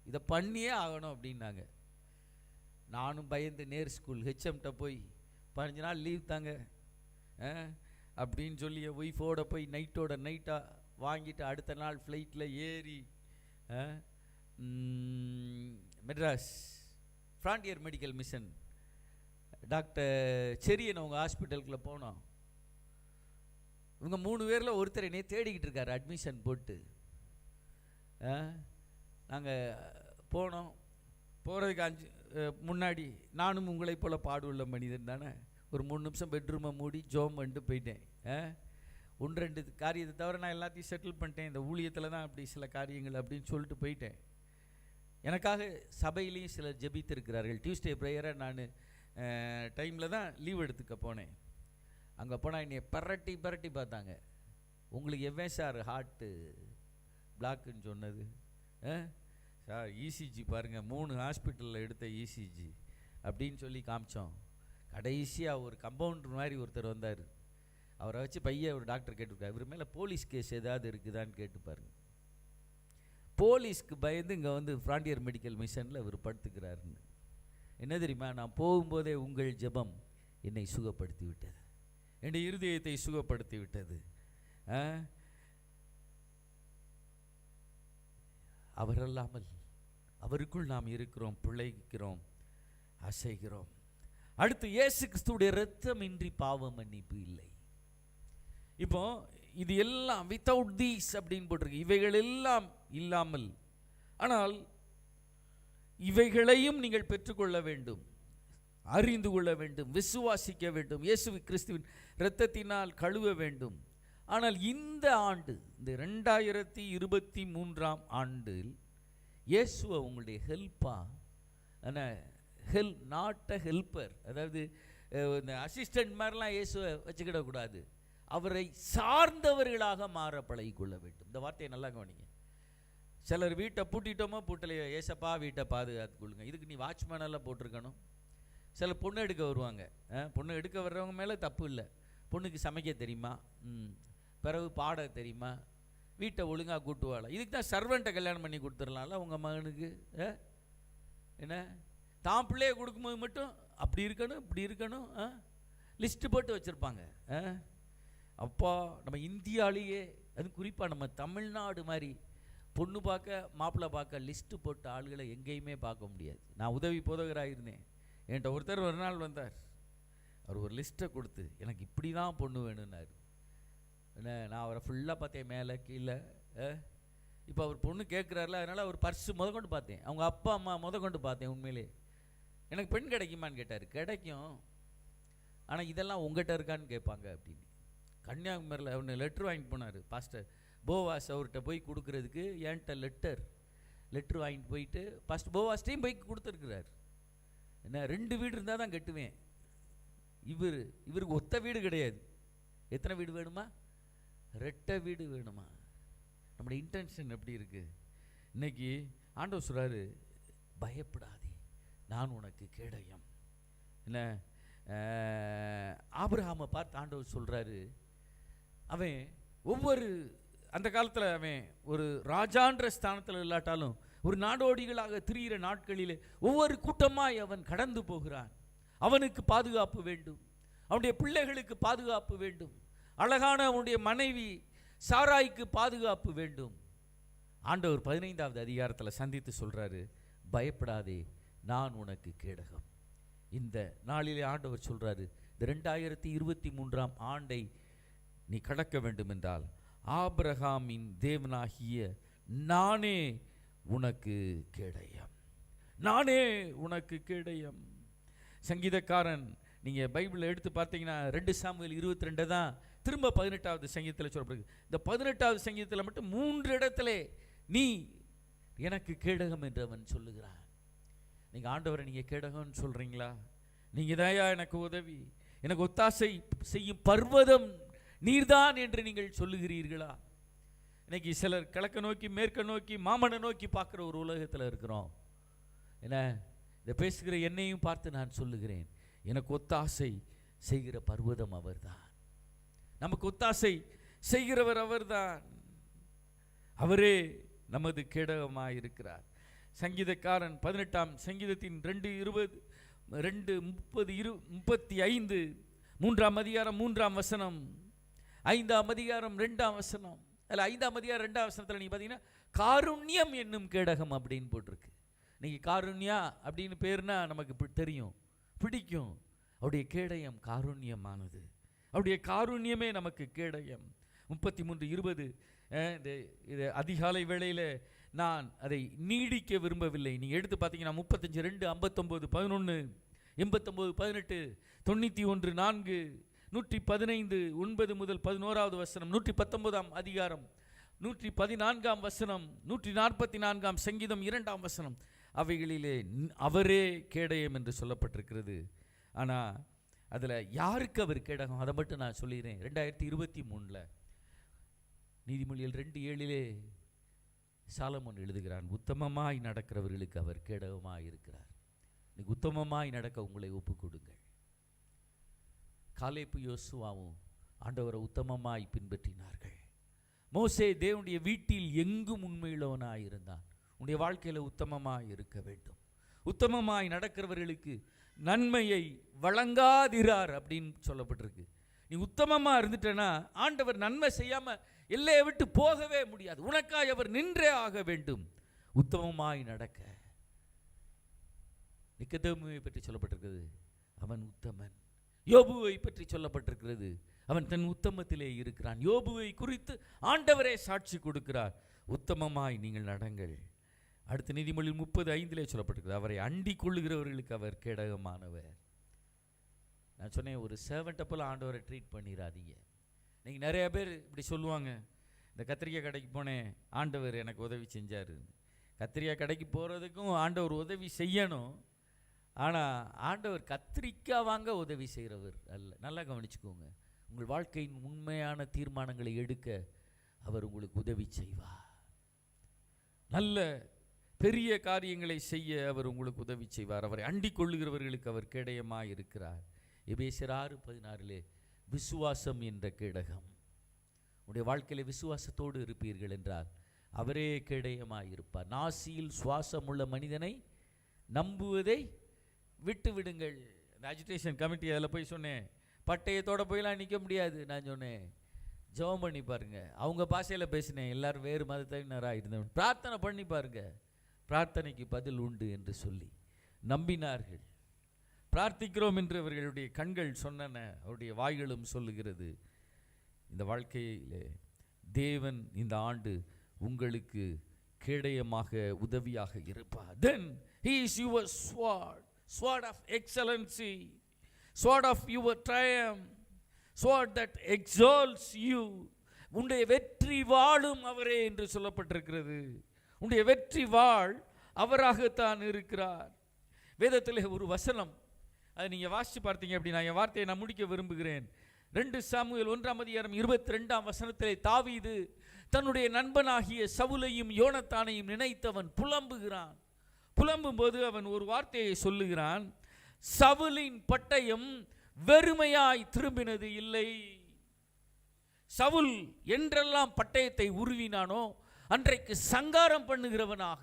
Speaker 1: இதை பண்ணியே ஆகணும் அப்படின்னாங்க. நானும் பயந்து நேர் ஸ்கூல் ஹெச்எம்கிட்ட போய் 15 நாள் லீவ் தாங்க அப்படின்னு சொல்லி என் ஒய்ஃபோட போய் நைட்டாக வாங்கிட்டு அடுத்த நாள் ஃப்ளைட்டில் ஏறி Madras frontier medical mission doctor Cherian அவங்க ஹாஸ்பிட்டலுக்குள்ளே போனோம். இவங்க 3 பேரில் ஒருத்தர் என்னையே தேடிக்கிட்டு இருக்காரு அட்மிஷன் போட்டு. நாங்கள் போனோம். போகிறதுக்கு முன்னாடி நானும் உங்களைப் போல் பாடுள்ள மனிதன் தானே, ஒரு 3 நிமிஷம் பெட்ரூமை மூடி ஜோம் பண்ணிட்டு போயிட்டேன். 1-2 காரியத்தை தவிர நான் எல்லாத்தையும் செட்டில் பண்ணிட்டேன். இந்த ஊழியத்தில் தான் அப்படி சில காரியங்கள் அப்படின்னு சொல்லிட்டு போயிட்டேன். எனக்காக சபையிலையும் சிலர் ஜெபித்திருக்கிறார்கள். டியூஸ்டே ப்ரேயரை நான் டைமில் தான் லீவ் எடுத்துக்க போனேன். அங்கே போனால் என்னை பரட்டி பார்த்தாங்க. உங்களுக்கு எவ்வளோ சார் ஹார்ட்டு பிளாக்குன்னு சொன்னது? சார் இசிஜி பாருங்கள், 3 ஹாஸ்பிட்டலில் எடுத்த இசிஜி அப்படின்னு சொல்லி காமிச்சோம். கடைசியாக ஒரு கம்பவுண்டர் மாதிரி ஒருத்தர் வந்தார். அவரை வச்சு ஒரு டாக்டர் கேட்டுருக்காரு, இவர் மேலே போலீஸ் கேஸ் ஏதாவது இருக்குதான்னு கேட்டு பாருங்க. போலீஸ்க்கு பயந்து இங்கே வந்து ஃப்ரான்டியர் மெடிக்கல் மிஷனில் இவர் படுத்துக்கிறாருன்னு. என்ன தெரியுமா, நான் போகும்போதே உங்கள் ஜெபம் என்னை சுகப்படுத்தி விட்டது, என்னுடைய இருதயத்தை சுகப்படுத்தி விட்டது. அவரல்லாமல் அவருக்குள் நாம் இருக்கிறோம், பிழைக்கிறோம், அசைகிறோம். அடுத்து இயேசு கிறிஸ்துவுடைய இரத்தமின்றி பாவ மன்னிப்பு இல்லை. இப்போ இது எல்லாம் வித்தவுட் தீஸ் அப்படின்னு போட்டிருக்கு, இவைகள் எல்லாம் இல்லாமல். ஆனால் இவைகளையும் நீங்கள் பெற்றுக்கொள்ள வேண்டும், அறிந்து கொள்ள வேண்டும், விசுவாசிக்க வேண்டும், இயேசு கிறிஸ்துவின் இரத்தத்தினால் கழுவ வேண்டும். ஆனால் இந்த ஆண்டு, இந்த 2023 ஆண்டில் இயேசுவை உங்களுடைய நாட் அ ஹெல்ப்பர், அதாவது இந்த அசிஸ்டன்ட் மாதிரிலாம் இயேசுவை வச்சுக்கிடக்கூடாது. அவரை சார்ந்தவர்களாக மாற பழகிக்கொள்ள வேண்டும். இந்த வார்த்தையை நல்லா கவனிங்க. சிலர் வீட்டை பூட்டிட்டோமோ பூட்டலையோ, ஏசப்பா வீட்டை பாதுகாத்து கொள்ளுங்க. இதுக்கு நீ வாட்ச்மேனெல்லாம் போட்டிருக்கணும். சிலர் பொண்ணு எடுக்க வருவாங்க. பொண்ணு எடுக்க வர்றவங்க மேலே தப்பு இல்லை. பொண்ணுக்கு சமைக்க தெரியுமா, பிறகு பாட தெரியுமா, வீட்டை ஒழுங்காக கூட்டுவாள். இதுக்கு தான் சர்வெண்ட்டை கல்யாணம் பண்ணி கொடுத்துடலாம்ல உங்கள் மகனுக்கு. என்ன தான் பிள்ளையை கொடுக்கும்போது மட்டும் அப்படி இருக்கணும் இப்படி இருக்கணும் லிஸ்ட்டு போட்டு வச்சுருப்பாங்க. அப்பா நம்ம இந்தியாவிலேயே, அது குறிப்பாக நம்ம தமிழ்நாடு மாதிரி பொண்ணு பார்க்க மாப்பிள்ளை பார்க்க லிஸ்ட்டு போட்ட ஆளுகளை எங்கேயுமே பார்க்க முடியாது. நான் உதவி போதகராக இருந்தேன். என்கிட்ட ஒருத்தர் ஒரு நாள் வந்தார். அவர் ஒரு லிஸ்ட்டை கொடுத்து எனக்கு இப்படி தான் பொண்ணு வேணும்னாரு. என்ன, நான் அவரை ஃபுல்லாக பார்த்தேன், மேலே கீழே. இப்போ அவர் பொண்ணு கேட்குறாருல, அதனால் அவர் பர்ஸு கொண்டு பார்த்தேன், அவங்க அப்பா அம்மா கொண்டு பார்த்தேன். உண்மையிலே எனக்கு பெண் கிடைக்குமான்னு கேட்டார். கிடைக்கும், ஆனால் இதெல்லாம் உங்கள்கிட்ட இருக்கான்னு கேட்பாங்க அப்படின்னு. கன்னியாகுமரியில் அவனு லெட்ரு வாங்கிட்டு போனார். பாஸ்டர் போவாஸ் அவர்கிட்ட போய் கொடுக்குறதுக்கு என்கிட்ட லெட்ரு வாங்கிட்டு போயிட்டு பாஸ்டர் போவாஸ்டையும் போய் கொடுத்துருக்குறார். என்ன, 2 வீடு இருந்தால் தான் கட்டுவேன். இவருக்கு ஒத்த வீடு கிடையாது. எத்தனை வீடு வேணுமா? 2 வீடு வேணுமா? நம்முடைய இன்டென்ஷன் எப்படி இருக்கு? இன்னைக்கு ஆண்டவர் சொல்றாரு, பயப்படாதே, நான் உனக்கு கேடயம். என்ன, ஆபிரகாமை பார்த்து ஆண்டவர் சொல்றாரு, அவன் ஒவ்வொரு அந்த காலத்தில் அவன் ஒரு ராஜான்ற ஸ்தானத்தில் இல்லாட்டாலும் ஒரு நாடோடிகளாக திரிகிற நாட்களிலே ஒவ்வொரு கூட்டமாய் அவன் கடந்து போகிறான். அவனுக்கு பாதுகாப்பு வேண்டும், அவனுடைய பிள்ளைகளுக்கு பாதுகாப்பு வேண்டும், அழகான அவனுடைய மனைவி சாராய்க்கு பாதுகாப்பு வேண்டும். ஆண்டவர் 15வது அதிகாரத்தில் சந்தித்து சொல்றாரு, பயப்படாதே, நான் உனக்கு கேடகம். இந்த நாளிலே ஆண்டவர் சொல்றாரு, இந்த 2023 ஆண்டை நீ கடக்க வேண்டும் என்றால் ஆபிரகாமின் தேவனாகிய நானே உனக்கு கேடயம், நானே உனக்கு கேடயம். சங்கீதக்காரன் நீங்கள் பைபிளில் எடுத்து பார்த்தீங்கன்னா 2 சாமுவேல் 22 தான் திரும்ப 18வது சங்கீதத்தில் சொல்லப்படுது. இந்த 18வது சங்கீதத்தில் மட்டும் 3 இடத்துல நீ எனக்கு கேடகம் என்று அவன் சொல்லுகிறான். நீங்கள் ஆண்டவரை நீங்கள் கேடகம்னு சொல்கிறீங்களா? நீங்கள் தாயா எனக்கு உதவி, எனக்கு ஒத்தாசை செய்யும் பர்வதம் நீர்தான் என்று நீங்கள் சொல்லுகிறீர்களா? இன்னைக்கு சிலர் கிழக்க நோக்கி மேற்க நோக்கி மாமனை நோக்கி பார்க்குற ஒரு உலகத்தில் இருக்கிறோம். என்ன, இதை பேசுகிற என்னையும் பார்த்து நான் சொல்லுகிறேன், எனக்கு ஒத்தாசை செய்கிற பர்வதம் அவர்தான், நமக்கு ஒத்தாசை செய்கிறவர் அவர்தான், அவரே நமது கேடகமாக இருக்கிறார். சங்கீதக்காரன் 18ஆம் சங்கீதத்தின் 2:20, 2:30, 3ஆம் அதிகாரம் 3ஆம் வசனம், 5ஆம் அதிகாரம் 2ஆம் வசனம், அதில் 5ஆம் அதிகாரம் 2ஆம் வசனத்தில் நீங்கள் பார்த்தீங்கன்னா காருண்யம் என்னும் கேடகம் அப்படின்னு போட்டிருக்கு. நீங்கள் காருண்யா அப்படின்னு பேர்னா நமக்கு தெரியும், பிடிக்கும். அவருடைய கேடயம் காருண்யமானது, அவருடைய காருண்யமே நமக்கு கேடயம். 33:20 இது அதிகாலை வேளையில் நான் அதை நீடிக்க விரும்பவில்லை. நீங்கள் எடுத்து பார்த்தீங்கன்னா 35:2, 59, 11, 89, 18, 91, 4, 115, 9 முதல் 11வது வசனம், 119ஆம் அதிகாரம் 114ஆம் வசனம், 144ஆம் சங்கீதம் 2ஆம் வசனம், அவைகளிலே அவரே கேடயம் என்று சொல்லப்பட்டிருக்கிறது. ஆனால் அதில் யாருக்கு அவர் கேடகம் அதை மட்டும் நான் சொல்லிடுறேன். 2023 நீதிமொழிகள் 2:7 சாலமோன் எழுதுகிறான், உத்தமமாய் நடக்கிறவர்களுக்கு அவர் கேடகமாய் இருக்கிறார். இன்னைக்கு உத்தமமாய் நடக்க உங்களை ஒப்புக் கொடுங்கள். காலேப்பு யோசுவாவும் ஆண்டவரை உத்தமமாய் பின்பற்றினார்கள். மோசே தேவனுடைய வீட்டில் எங்கும் உண்மையுள்ளவனாய் இருந்தான். உன்னுடைய வாழ்க்கையில் உத்தமமாய் இருக்க வேண்டும். உத்தமமாய் நடக்கிறவர்களுக்கு நன்மையை வழங்காதிரார் அப்படின்னு சொல்லப்பட்டிருக்கு. நீ உத்தமமாக இருந்துட்டேன்னா ஆண்டவர் நன்மை செய்யாமல் எல்லையை விட்டு போகவே முடியாது. உனக்காய் அவர் நின்றே ஆக வேண்டும். உத்தமமாய் நடக்க நிக்கதேமுவை பற்றி சொல்லப்பட்டிருக்கிறது, அவன் உத்தமன். யோபுவை பற்றி சொல்லப்பட்டிருக்கிறது, அவன் தன் உத்தமத்திலே இருக்கிறான். யோபுவை குறித்து ஆண்டவரே சாட்சி கொடுக்கிறார், உத்தமமாய் நீங்கள் நடங்கள். அடுத்த நீதிமொழியில் 30:5 சொல்லப்பட்டிருக்கிறது, அவரை அண்டிக் கொள்ளுகிறவர்களுக்கு அவர் கேடகமானவர். நான் சொன்னேன், ஒரு சர்வெண்ட்டை போல் ஆண்டவரை ட்ரீட் பண்ணிடாதீங்க. நீங்கள் நிறைய பேர் இப்படி சொல்லுவாங்க, இந்த கத்திரிக்காய் கடைக்கு போனேன், ஆண்டவர் எனக்கு உதவி செஞ்சார். கத்திரிக்காய் கடைக்கு போகிறதுக்கும் ஆண்டவர் உதவி செய்யணும். ஆனால் ஆண்டவர் கத்திரிக்காய் வாங்க உதவி செய்கிறவர் அல்ல. நல்லா கவனிச்சுக்கோங்க. உங்கள் வாழ்க்கையின் உண்மையான தீர்மானங்களை எடுக்க அவர் உங்களுக்கு உதவி செய்வார். நல்ல பெரிய காரியங்களை செய்ய அவர் உங்களுக்கு உதவி செய்வார். அவரை அண்டிக் கொள்ளுகிறவர்களுக்கு அவர் கேடயமாக இருக்கிறார். எபேசியர் 6:16 விசுவாசம் என்ற கேடகம். உடைய வாழ்க்கையில் விசுவாசத்தோடு இருப்பீர்கள் என்றால் அவரே கேடயமாக இருப்பார். நாசியில் சுவாசம் உள்ள மனிதனை நம்புவதை விட்டு விடுங்கள். இந்த அஜிடேஷன் கமிட்டி அதில் போய் சொன்னேன், பட்டயத்தோடு போயெல்லாம் நிற்க முடியாது. நான் சொன்னேன், ஜெபம் பண்ணி பாருங்க. அவங்க பாஷையில் பேசினேன், எல்லாரும் வேறு மதத்தினராக இருந்தவன். பிரார்த்தனை பண்ணி பாருங்க, பிரார்த்தனைக்கு பதில் உண்டு என்று சொல்லி நம்பினார்கள். பிரார்த்திக்கிறோம் என்று அவர்களுடைய கண்கள் சொன்னன, அவருடைய வாய்களும் சொல்லுகிறது. இந்த வாழ்க்கையிலே தேவன் இந்த ஆண்டு உங்களுக்கு கேடயமாக உதவியாக இருப்பார். Then he is your sword, sword of excellency, sword of your triumph, sword that exalts you. உன்னுடைய வெற்றி வாளும் அவரே என்று சொல்லப்பட்டிருக்கிறது. உன்னுடைய வெற்றி வாழ் அவராகத்தான் இருக்கிறார். வேதத்திலே ஒரு வசனம், அதை நீங்கள் வாசித்து பார்த்தீங்க அப்படின்னா, என் வார்த்தையை நான் முடிக்க விரும்புகிறேன். 2 சாமுவேல் 1:22 தாவீது தன்னுடைய நண்பனாகிய சவுலையும் யோனத்தானையும் நினைத்தவன் புலம்புகிறான். புலம்பும் போது அவன் ஒரு வார்த்தையை சொல்லுகிறான், சவுலின் பட்டயம் வெறுமையாய் திரும்பினது இல்லை. சவுல் என்றெல்லாம் பட்டயத்தை உருவினானோ அன்றைக்கு சங்காரம் பண்ணுகிறவனாக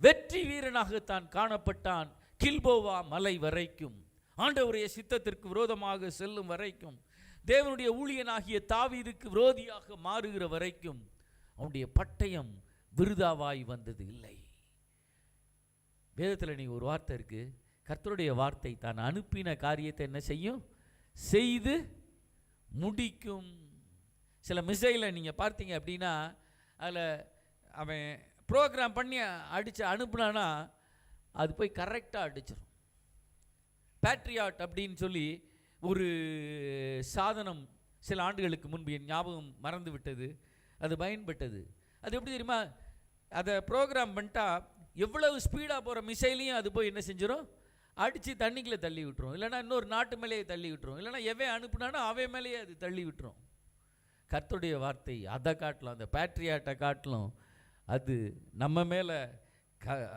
Speaker 1: வெற்றி வீரனாகத்தான் காணப்பட்டான். கில்போவா மலை வரைக்கும், ஆண்டவருடைய சித்தத்திற்கு விரோதமாக செல்லும் வரைக்கும், தேவனுடைய ஊழியனாகிய தாவீதுக்கு விரோதியாக மாறுகிற வரைக்கும் அவனுடைய பட்டயம் விருதாவாய் வந்தது இல்லை. வேதத்தில் நீ ஒரு வார்த்தை இருக்கு, கர்த்தருடைய வார்த்தை தான் அனுப்பின காரியத்தை என்ன செய்யும்? செய்து முடிக்கும். சில மிசைலை நீங்கள் பார்த்தீங்க அப்படின்னா, அதில் அவன் ப்ரோக்ராம் பண்ணி அடித்து அனுப்புனானா அது போய் கரெக்டாக அடிச்சிடும். பேட்ரியாட் அப்படின்னு சொல்லி ஒரு சாதனம் சில ஆண்டுகளுக்கு முன்பு, என் ஞாபகம் மறந்து விட்டது, அது பயன்பட்டது. அது எப்படி தெரியுமா? அதை ப்ரோக்ராம் பண்ணிட்டா எவ்வளவு ஸ்பீடாக போகிற மிசைலையும் அது போய் என்ன செஞ்சிடும்? அடித்து தண்ணிக்குள்ளே தள்ளி விட்டுரும். இல்லைனா இன்னொரு நாட்டு மேலேயே தள்ளி விட்டுரும். இல்லைனா எவன் அனுப்புனானோ அவன் மேலேயே அது தள்ளி விட்டுரும். கர்த்தருடைய வார்த்தை அதை காட்டலாம், அந்த பேட்ரியாட்டை காட்டலாம், அது நம்ம மேலே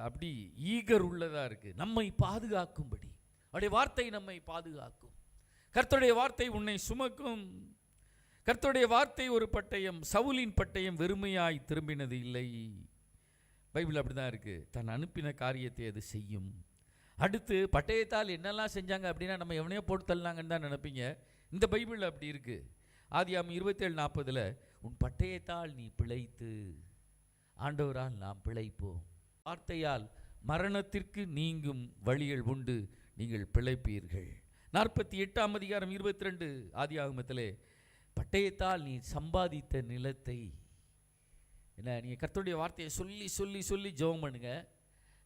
Speaker 1: அப்படி ஈகர் உள்ளதாக இருக்குது, நம்மை பாதுகாக்கும்படி. அவருடைய வார்த்தை நம்மை பாதுகாக்கும். கர்த்தருடைய வார்த்தை உன்னை சுமக்கும். கர்த்தருடைய வார்த்தை ஒரு பட்டயம், சவுலின் பட்டயம் வெறுமையாய் திரும்பினது இல்லை. பைபிள் அப்படி தான் இருக்குது, தன் அனுப்பின காரியத்தை அது செய்யும். அடுத்து பட்டயத்தால் என்னெல்லாம் செஞ்சாங்க அப்படின்னா நம்ம எவனையோ போட்டு தள்ளினாங்கன்னு தான் நினைப்பீங்க. இந்த பைபிள் அப்படி இருக்குது. ஆதியாகமம் 27:40 உன் பட்டயத்தால் நீ பிழைத்து, ஆண்டவரால் நாம் பிழைப்போம். வார்த்தையால் மரணத்திற்கு நீங்கும் வழிகள் உண்டு, நீங்கள் பிழைப்பீர்கள். 48:22 ஆதியாகமத்திலே பட்டயத்தால் நீ சம்பாதித்த நிலத்தை, என்ன நீங்கள் கர்த்தருடைய வார்த்தையை சொல்லி சொல்லி சொல்லி ஜெபம் பண்ணுங்க,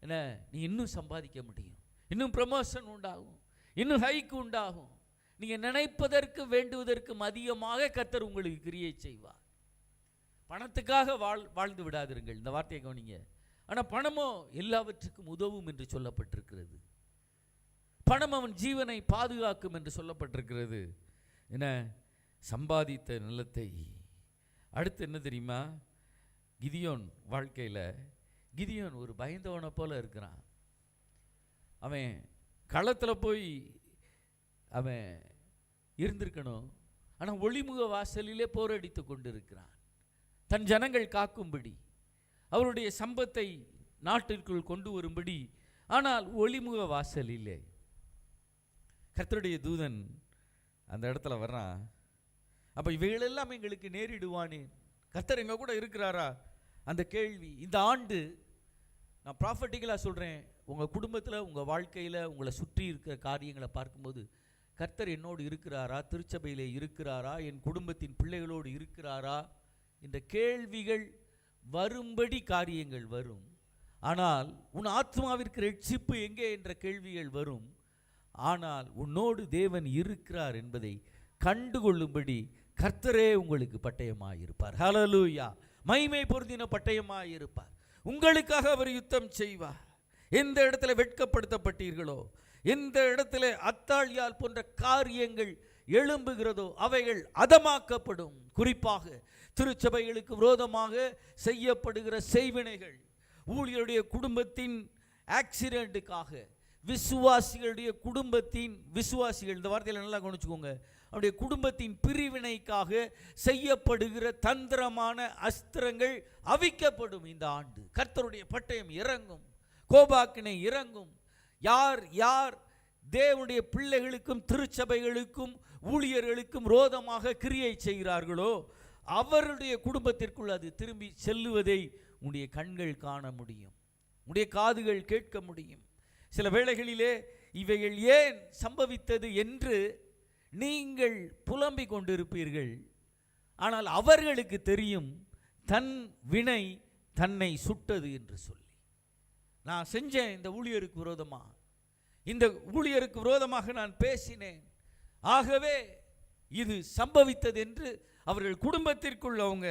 Speaker 1: என்ன நீ இன்னும் சம்பாதிக்க முடியும், இன்னும் ப்ரமோஷன் உண்டாகும், இன்னும் ஹைக்கு உண்டாகும். நீங்கள் நினைப்பதற்கு வேண்டுவதற்கும் அதிகமாக கர்த்தர் உங்களுக்கு கிரியை செய்வார். பணத்துக்காக வாழ்ந்து விடாதிருங்கள், இந்த வார்த்தையை கவனிங்க. ஆனால் பணமோ எல்லாவற்றுக்கும் உதவும் என்று சொல்லப்பட்டிருக்கிறது. பணம் அவன் ஜீவனை பாதுகாக்கும் என்று சொல்லப்பட்டிருக்கிறது. என்ன சம்பாதித்த நிலத்தை. அடுத்து என்ன தெரியுமா? கிதியோன் வாழ்க்கையில், கிதியோன் ஒரு பயந்தவனை போல இருக்கிறான். அவன் களத்தில் போய் அவன் இருந்திருக்கணும், ஆனால் ஒளிமுக வாசலிலே போரடித்து கொண்டிருக்கிறான், தன் ஜனங்கள் காக்கும்படி, அவருடைய சம்பத்தை நாட்டிற்குள் கொண்டு வரும்படி. ஆனால் ஒளிமுக வாசலிலே கர்த்தருடைய தூதன் அந்த இடத்துல வர்றான். அப்போ இவைகளெல்லாம் எங்களுக்கு நேரிடுவானே, கர்த்தர் எங்கள் கூட இருக்கிறாரா? அந்த கேள்வி. இந்த ஆண்டு நான் ப்ராஃபட்டிக்கலாக சொல்கிறேன், உங்கள் குடும்பத்தில், உங்கள் வாழ்க்கையில், உங்களை சுற்றி இருக்கிற காரியங்களை பார்க்கும்போது கர்த்தர் என்னோடு இருக்கிறாரா? திருச்சபையிலே இருக்கிறாரா? என் குடும்பத்தின் பிள்ளைகளோடு இருக்கிறாரா? இந்த கேள்விகள் வரும்படி காரியங்கள் வரும். ஆனால் உன் ஆத்மாவிற்கு ரட்சிப்பு எங்கே என்ற கேள்விகள் வரும். ஆனால் உன்னோடு தேவன் இருக்கிறார் என்பதை கண்டுகொள்ளும்படி கர்த்தரே உங்களுக்கு பட்டயமாயிருப்பார். ஹல்லேலூயா. மகிமை பொருந்தின பட்டயமாயிருப்பார். உங்களுக்காக அவர் யுத்தம் செய்வார். எந்த இடத்துல வெட்கப்படுத்தப்பட்டீர்களோ, எந்த இடத்துல அத்தாழியால் போன்ற காரியங்கள் எழும்புகிறதோ அவைகள் அதமாக்கப்படும். குறிப்பாக திருச்சபைகளுக்கு விரோதமாக செய்யப்படுகிற செய்வினைகள், ஊழியருடைய குடும்பத்தின் ஆக்சிடென்ட்டுக்காக, விசுவாசிகளுடைய குடும்பத்தின் விசுவாசிகள், இந்த வார்த்தையில் நல்லா கவனிச்சுக்கோங்க, அவருடைய குடும்பத்தின் பிரிவினைக்காக செய்யப்படுகிற தந்திரமான அஸ்திரங்கள் அவிக்கப்படும். இந்த ஆண்டு கர்த்தருடைய பட்டயம் இறங்கும், கோபாக்கினை இறங்கும். யார் யார் தேவனுடைய பிள்ளைகளுக்கும் திருச்சபைகளுக்கும் ஊழியர்களுக்கும் விரோதமாக கிரியை செய்கிறார்களோ அவருடைய குடும்பத்திற்குள் அது திரும்பி செல்லுவதை உன்னுடைய கண்கள் காண முடியும், உன்னுடைய காதுகள் கேட்க முடியும். சில வேளைகளிலே இவைகள் ஏன் சம்பவித்தது என்று நீங்கள் புலம்பிக் கொண்டிருப்பீர்கள். ஆனால் அவர்களுக்கு தெரியும் தன் வினை தன்னை சுட்டது என்று சொல்லி. நான் செஞ்சேன் இந்த ஊழியருக்கு விரோதமாக, இந்த ஊழியருக்கு விரோதமாக நான் பேசினேன், ஆகவே இது சம்பவித்தது என்று அவர்கள் குடும்பத்திற்குள் அவங்க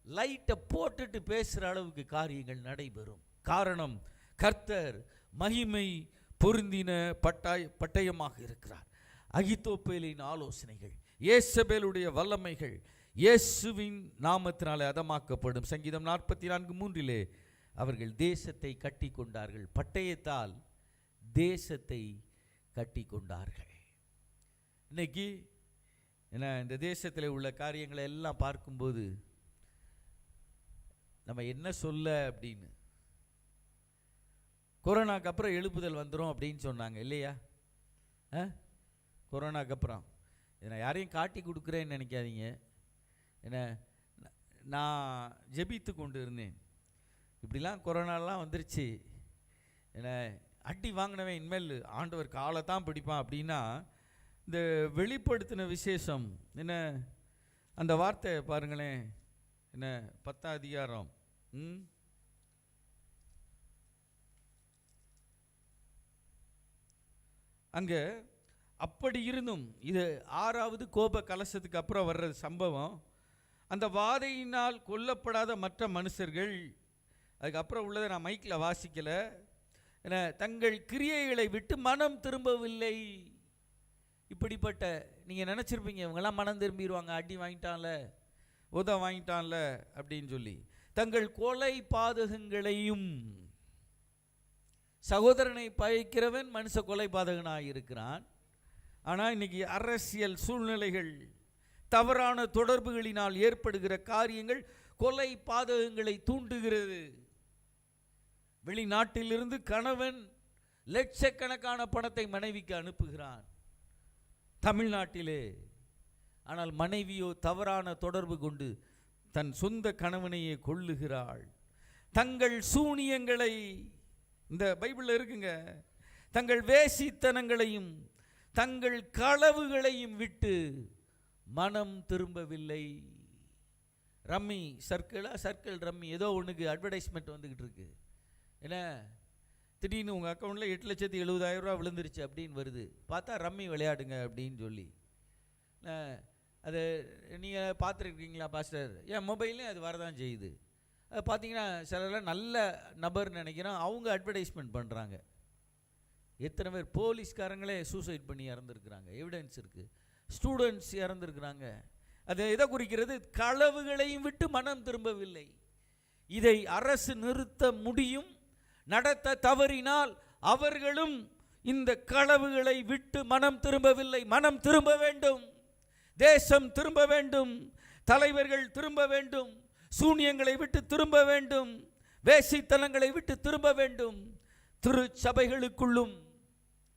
Speaker 1: லைட்டை போட்டுட்டு பேசுகிற அளவுக்கு காரியங்கள் நடைபெறும். காரணம், கர்த்தர் மகிமை பொருந்தின பட்டயமாக இருக்கிறார். அகித்தோப்பேலின் ஆலோசனைகள், யேசபேலுடைய வல்லமைகள் இயேசுவின் நாமத்தினாலே அதமாக்கப்படும். சங்கீதம் 44:3 அவர்கள் தேசத்தை கட்டி கொண்டார்கள், பட்டயத்தால் தேசத்தை கட்டி கொண்டார்கள். இன்னைக்கு என்ன இந்த தேசத்தில் உள்ள காரியங்களை எல்லாம் பார்க்கும்போது நம்ம என்ன சொல்ல அப்படின்னு, கொரோனாக்கு அப்புறம் எழுப்புதல் வந்துடும் அப்படின்னு சொன்னாங்க இல்லையா? கொரோனாக்கு அப்புறம் இதை யாரையும் காட்டி கொடுக்குறேன்னு நினைக்காதீங்க. என்ன, நான் ஜெபித்து கொண்டு இருந்தேன், இப்படிலாம் கொரோனாலாம் வந்துருச்சு, என்ன அடி வாங்கினவன் இனிமேல் ஆண்டவர் காலை தான் பிடிப்பான் அப்படின்னா, இந்த வெளிப்படுத்தின விசேஷம் என்ன அந்த வார்த்தை பாருங்களேன், என்ன 10ஆம் அதிகாரம் அங்கே அப்படி இருந்தும், இது 6வது கோப கலசத்துக்கு அப்புறம் வர்ற சம்பவம். அந்த வாதையினால் கொல்லப்படாத மற்ற மனுஷர்கள், அதுக்கப்புறம் உள்ளதை நான் மைக்கில் வாசிக்கலை, என தங்கள் கிரியைகளை விட்டு மனம் திரும்பவில்லை. இப்படிப்பட்ட நீங்கள் நினச்சிருப்பீங்க இவங்கெல்லாம் மனம் திரும்பிடுவாங்க, அடி வாங்கிட்டான்ல, உத வாங்கிட்டான்ல அப்படின்னு சொல்லி. தங்கள் கொலை பாதகங்களையும், சகோதரனை பகைக்கிறவன் மனுஷ கொலை பாதகனாக இருக்கிறான். ஆனால் இன்னைக்கு அரசியல் சூழ்நிலைகள், தவறான தொடர்புகளினால் ஏற்படுகிற காரியங்கள் கொலை பாதகங்களை தூண்டுகிறது. வெளிநாட்டிலிருந்து கணவன் லட்சக்கணக்கான பணத்தை மனைவிக்கு அனுப்புகிறான் தமிழ்நாட்டிலே, ஆனால் மனைவியோ தவறான தொடர்பு கொண்டு தன் சொந்த கணவனையே கொல்லுகிறாள். தங்கள் சூனியங்களை, இந்த பைபிளில் இருக்குங்க, தங்கள் வேசித்தனங்களையும் தங்கள் களவுகளையும் விட்டு மனம் திரும்பவில்லை. ரம்மி சர்க்கிள் ரம்மி ஏதோ ஒன்றுக்கு அட்வர்டைஸ்மெண்ட் வந்துக்கிட்டு இருக்கு. என்ன, திடீர்னு உங்கள் அக்கௌண்ட்டில் 8,70,000 ரூபா விழுந்துருச்சு அப்படின்னு வருது, பார்த்தா ரம்மி விளையாடுங்க அப்படின்னு சொல்லி. அது நீங்கள் பார்த்துருக்கீங்களா பாஸ்டர்? என் மொபைல்லையும் அது வரதான் செய்யுது. அது பார்த்தீங்கன்னா சிலர்லாம் நல்ல நபர்னு நினைக்கிறோம், அவங்க அட்வர்டைஸ்மெண்ட் பண்ணுறாங்க. எத்தனை பேர் போலீஸ்காரங்களே சூசைட் பண்ணி இறந்துருக்குறாங்க, எவிடன்ஸ் இருக்குது. ஸ்டூடெண்ட்ஸ் இறந்துருக்குறாங்க. அது எதை குறிக்கிறது? களவுகளையும் விட்டு மனம் திரும்பவில்லை. இதை அரசு நிறுத்த முடியும். நடத்த தவறினால் அவர்களும் இந்த களவுகளை விட்டு மனம் திரும்பவில்லை. மனம் திரும்ப வேண்டும், தேசம் திரும்ப வேண்டும், தலைவர்கள் திரும்ப வேண்டும், சூனியங்களை விட்டு திரும்ப வேண்டும், வேசித்தனங்களை விட்டு திரும்ப வேண்டும். திருச்சபைகளுக்குள்ளும்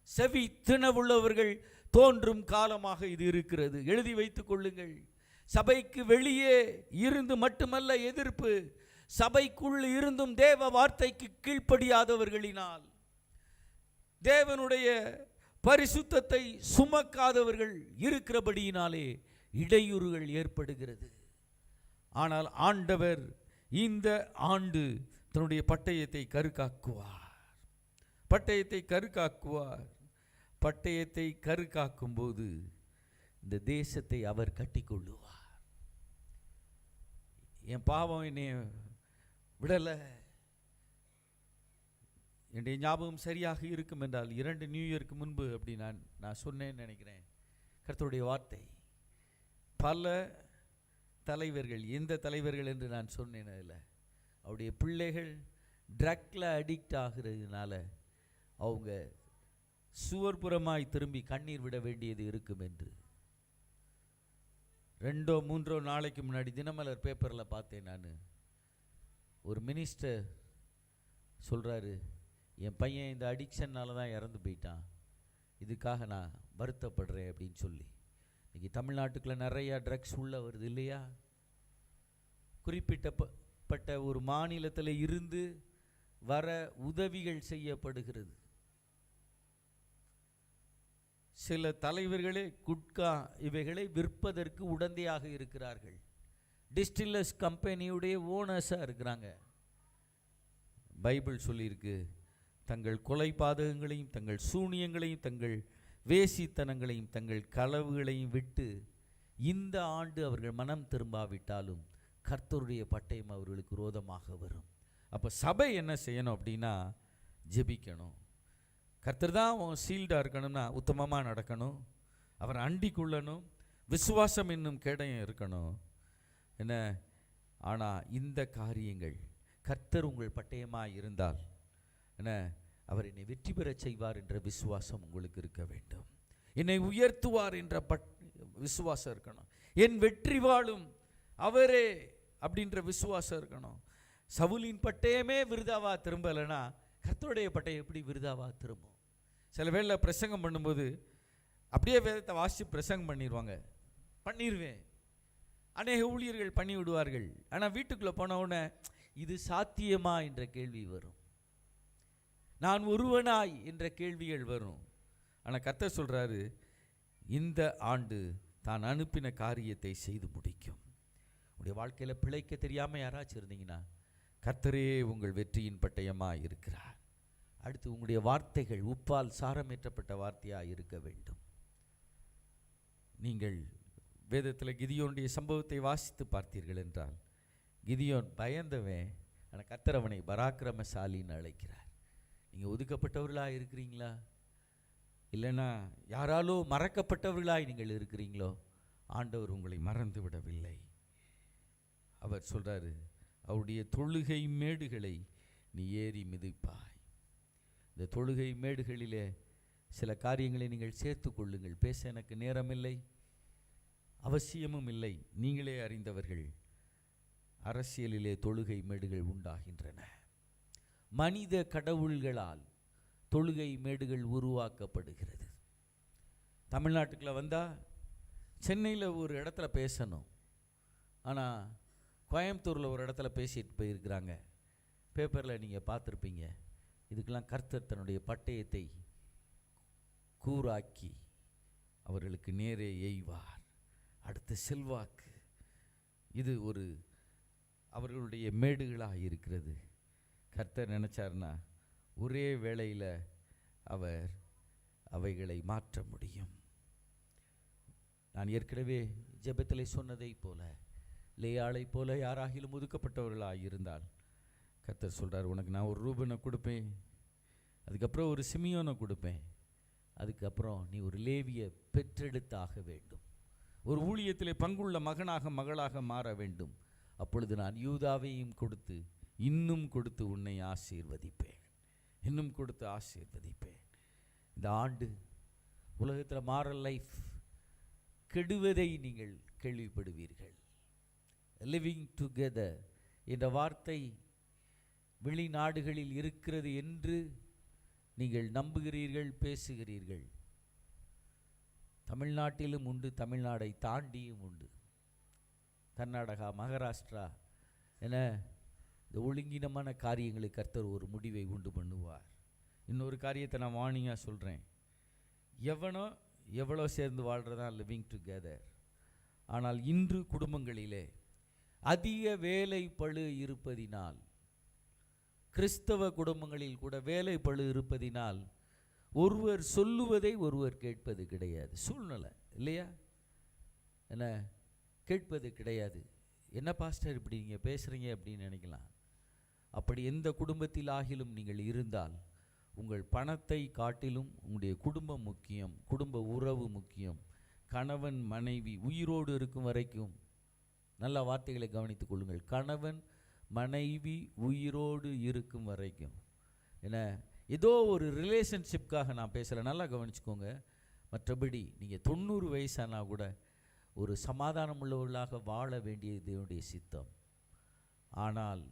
Speaker 1: செவி திணவுள்ளவர்கள் தோன்றும் காலமாக இது இருக்கிறது. எழுதி வைத்துக் கொள்ளுங்கள். சபைக்கு வெளியே இருந்து மட்டுமல்ல எதிர்ப்பு, சபைக்குள் இருந்தும் தேவ வார்த்தைக்கு கீழ்ப்படியாதவர்களினால், தேவனுடைய பரிசுத்தத்தை சுமக்காதவர்கள் இருக்கிறபடியினாலே இடையூறுகள் ஏற்படுகிறது. ஆனால் ஆண்டவர் இந்த ஆண்டு தன்னுடைய பட்டயத்தை கருக்காக்குவார். பட்டயத்தை கருக்காக்குவார். பட்டயத்தை கருக்காக்கும் போது இந்த தேசத்தை அவர் கட்டிக்கொள்ளுவார். என் பாவம் என்னை விடலை. என்னுடைய ஞாபகம் சரியாக இருக்கும் என்றால் 2 நியூ இயருக்கு முன்பு அப்படி நான் சொன்னேன்னு நினைக்கிறேன். கர்த்தருடைய வார்த்தை. பல தலைவர்கள், எந்த தலைவர்கள் என்று நான் சொன்னேன், அதில் அவருடைய பிள்ளைகள் ட்ரக்கில் அடிக்ட் ஆகிறதுனால அவங்க சுவர்புறமாய் திரும்பி கண்ணீர் விட வேண்டியது இருக்கும் என்று 2-3 நாளைக்கு முன்னாடி தினமலர் பேப்பரில் பார்த்தேன். நான் ஒரு மினிஸ்டர் சொல்கிறாரு, என் பையன் இந்த அடிக்ஷன்னால தான் இறந்து போயிட்டான், இதுக்காக நான் வருத்தப்படுறேன் அப்படின்னு சொல்லி. இன்றைக்கி தமிழ்நாட்டுக்குள்ளே நிறையா ட்ரக்ஸ் உள்ளே வருது இல்லையா? குறிப்பிட்டப்பட்ட ஒரு மாநிலத்தில் இருந்து வர உதவிகள் செய்யப்படுகிறது. சில தலைவர்களே குட்கா இவைகளை விற்பதற்கு உடந்தையாக இருக்கிறார்கள். டிஸ்டில்லர்ஸ் கம்பெனியுடைய ஓனர்ஸாக இருக்கிறாங்க. பைபிள் சொல்லியிருக்கு, தங்கள் கொலை பாதகங்களையும் தங்கள் சூனியங்களையும் தங்கள் வேசித்தனங்களையும் தங்கள் களவுகளையும் விட்டு இந்த ஆண்டு அவர்கள் மனம் திரும்பாவிட்டாலும் கர்த்தருடைய பட்டயம் அவர்களுக்கு விரோதமாக வரும். அப்போ சபை என்ன செய்யணும் அப்படின்னா, ஜெபிக்கணும். கர்த்தர் தான் அவன் சீல்டாக இருக்கணும்னா உத்தமமாக நடக்கணும், அவரை அண்டி கொள்ளணும், விசுவாசம் என்னும் கேடயம் இருக்கணும். என்ன ஆனால் இந்த காரியங்கள் கர்த்தர் உங்கள் பட்டயமாக இருந்தால் என்ன, அவர் என்னை வெற்றி பெறச் செய்வார் என்ற விசுவாசம் உங்களுக்கு இருக்க வேண்டும். என்னை உயர்த்துவார் என்ற விசுவாசம் இருக்கணும். என் வெற்றி வாழும் அவரே அப்படின்ற விசுவாசம் இருக்கணும். சவுலின் பட்டயமே விருதாவா திரும்பலைன்னா கர்த்தருடைய பட்டயம் எப்படி விருதாவா திரும்பும்? சில வேளையில் பிரசங்கம் பண்ணும்போது அப்படியே வேதத்தை வாசித்து பிரசங்கம் பண்ணிடுவேன். அநேக ஊழியர்கள் பண்ணி விடுவார்கள். ஆனால் வீட்டுக்குள்ளே போன உடனே இது சாத்தியமா என்ற கேள்வி வரும். நான் ஒருவனாய் என்ற கேள்விகள் வரும். ஆனால் கர்த்தர் சொல்கிறாரு, இந்த ஆண்டு தான் அனுப்பின காரியத்தை செய்து முடிக்கும். உங்களுடைய வாழ்க்கையில் பிழைக்க தெரியாமல் யாராச்சும் இருந்தீங்கன்னா கர்த்தரே உங்கள் வெற்றியின் பட்டயமாக இருக்கிறார். அடுத்து உங்களுடைய வார்த்தைகள் உப்பால் சாரமேற்றப்பட்ட வார்த்தையாக இருக்க வேண்டும். நீங்கள் வேதத்தில் கிதியோனுடைய சம்பவத்தை வாசித்து பார்த்தீர்கள் என்றால், கிதியோன் பயந்தவன், ஆனால் கர்த்தர் அவனை பராக்கிரமசாலின்னு அழைக்கிறார். நீங்கள் ஒதுக்கப்பட்டவர்களாக இருக்கிறீங்களா, இல்லைன்னா யாராலோ மறக்கப்பட்டவர்களாய் நீங்கள் இருக்கிறீங்களோ, ஆண்டவர் உங்களை மறந்து விடவில்லை. அவர் சொல்கிறாரு, அவருடைய தொழுகை மேடுகளை நீ ஏறி மிதிப்பாய். இந்த தொழுகை மேடுகளிலே சில காரியங்களை நீங்கள் சேர்த்து கொள்ளுங்கள். பேச எனக்கு நேரமில்லை, அவசியமும் இல்லை. நீங்களே அறிந்தவர்கள், அரசியலிலே தொழுகை மேடுகள் உண்டாகின்றன. மனித கடவுள்களால் தொழுகை மேடுகள் உருவாக்கப்படுகிறது. தமிழ்நாட்டுக்குள்ள வந்தால் சென்னையில் ஒரு இடத்துல பேசணும், ஆனால் கோயம்புத்தூரில் ஒரு இடத்துல பேசிட்டு போயிருக்கிறாங்க. பேப்பரில் நீங்கள் பார்த்துருப்பீங்க. இதுக்கெல்லாம் கர்த்தர் தன்னுடைய பட்டயத்தை கூராக்கி அவர்களுக்கு நேரே எய்வார். அடுத்து செல்வாக்கு, இது ஒரு அவர்களுடைய மேடுகளாக இருக்கிறது. கர்த்தர் நினச்சார்னா ஒரே வேளையில் அவர் அவைகளை மாற்ற முடியும். நான் ஏற்கனவே ஜெபத்திலே சொன்னதை போல, லேயாளை போல யாராகிலும் ஒதுக்கப்பட்டவர்களாக இருந்தால் கர்த்தர் சொல்கிறார், உனக்கு நான் ஒரு ரூபனை கொடுப்பேன், அதுக்கப்புறம் ஒரு சிமியோனை கொடுப்பேன், அதுக்கப்புறம் நீ ஒரு லேவியை பெற்றெடுத்தாக வேண்டும், ஒரு ஊழியத்திலே பங்குள்ள மகனாக மகளாக மாற வேண்டும். அப்பொழுது நான் யூதாவையும் கொடுத்து இன்னும் கொடுத்து உன்னை ஆசீர்வதிப்பேன், இன்னும் கொடுத்து ஆசீர்வதிப்பேன். இந்த ஆண்டு உலகத்தில் மாரல் லைஃப் கெடுவதை நீங்கள் கேள்விப்படுவீர்கள். லிவிங் டுகெதர் என்ற வார்த்தை வெளிநாடுகளில் இருக்கிறது என்று நீங்கள் நம்புகிறீர்கள், பேசுகிறீர்கள். தமிழ்நாட்டிலும் உண்டு, தமிழ்நாடை தாண்டியும் உண்டு. கர்நாடகா, மகாராஷ்டிரா என இந்த ஒழுங்கினமான காரியங்களுக்கு கர்த்தர் ஒரு முடிவை உண்டு பண்ணுவார். இன்னொரு காரியத்தை நான் வார்னிங்காக சொல்கிறேன், எவ்வளோ சேர்ந்து வாழ்கிறதா லிவிங் டுகெதர். ஆனால் இன்று குடும்பங்களிலே அதிக வேலை பளு இருப்பதினால் கிறிஸ்தவ குடும்பங்களில் கூட வேலை பளு இருப்பதினால் ஒருவர் சொல்லுவதை ஒருவர் கேட்பது கிடையாது. சூழ்நிலை இல்லையா? என்ன கேட்பது கிடையாது. என்ன பாஸ்டர் இப்படி நீங்கள் பேசுகிறீங்க அப்படின்னு நினைக்கலாம். அப்படி எந்த குடும்பத்தில் ஆகிலும் நீங்கள் இருந்தால் உங்கள் பணத்தை காட்டிலும் உங்களுடைய குடும்பம் முக்கியம், குடும்ப உறவு முக்கியம். கணவன் மனைவி உயிரோடு இருக்கும் வரைக்கும், நல்ல வார்த்தைகளை கவனித்துக் கொள்ளுங்கள், கணவன் மனைவி உயிரோடு இருக்கும் வரைக்கும். ஏன்னா ஏதோ ஒரு ரிலேஷன்ஷிப்காக நான் பேசலை, நல்லா கவனிச்சுக்கோங்க. மற்றபடி நீங்கள் 90 வயசானா கூட ஒரு சமாதானம் உள்ளவர்களாக வாழ வேண்டியது தேவனுடைய சித்தம். ஆனால்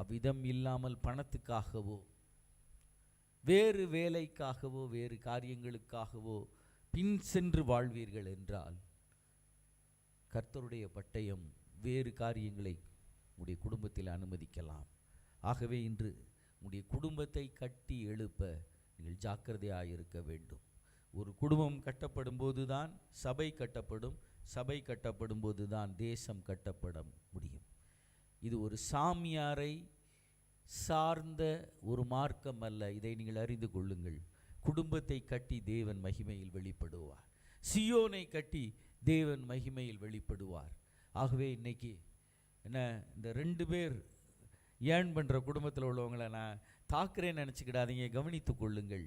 Speaker 1: அவ்விதம் இல்லாமல் பணத்துக்காகவோ வேறு வேலைக்காகவோ வேறு காரியங்களுக்காகவோ பின் சென்று வாழ்வீர்கள் என்றால் கர்த்தருடைய பட்டயம் வேறு காரியங்களை உங்களுடைய குடும்பத்தில் அனுமதிக்கலாம். ஆகவே இன்று உங்களுடைய குடும்பத்தை கட்டி எழுப்ப நீங்கள் ஜாக்கிரதையாக இருக்க வேண்டும். ஒரு குடும்பம் கட்டப்படும் போது தான் சபை கட்டப்படும், சபை கட்டப்படும் போது தான் தேசம் கட்டப்பட முடியும். இது ஒரு சாமியாரை சார்ந்த ஒரு மார்க்கம் அல்ல. இதை நீங்கள் அறிந்து கொள்ளுங்கள். குடும்பத்தை கட்டி தேவன் மகிமையில் வெளிப்படுவார். சியோனை கட்டி தேவன் மகிமையில் வெளிப்படுவார். ஆகவே இன்னைக்கு என்ன, இந்த 2 பேர் ஏர்ன் பண்ணுற குடும்பத்தில் உள்ளவங்களை நான் தாக்குறேன்னு நினச்சிக்கிடாதீங்க. கவனித்து கொள்ளுங்கள்.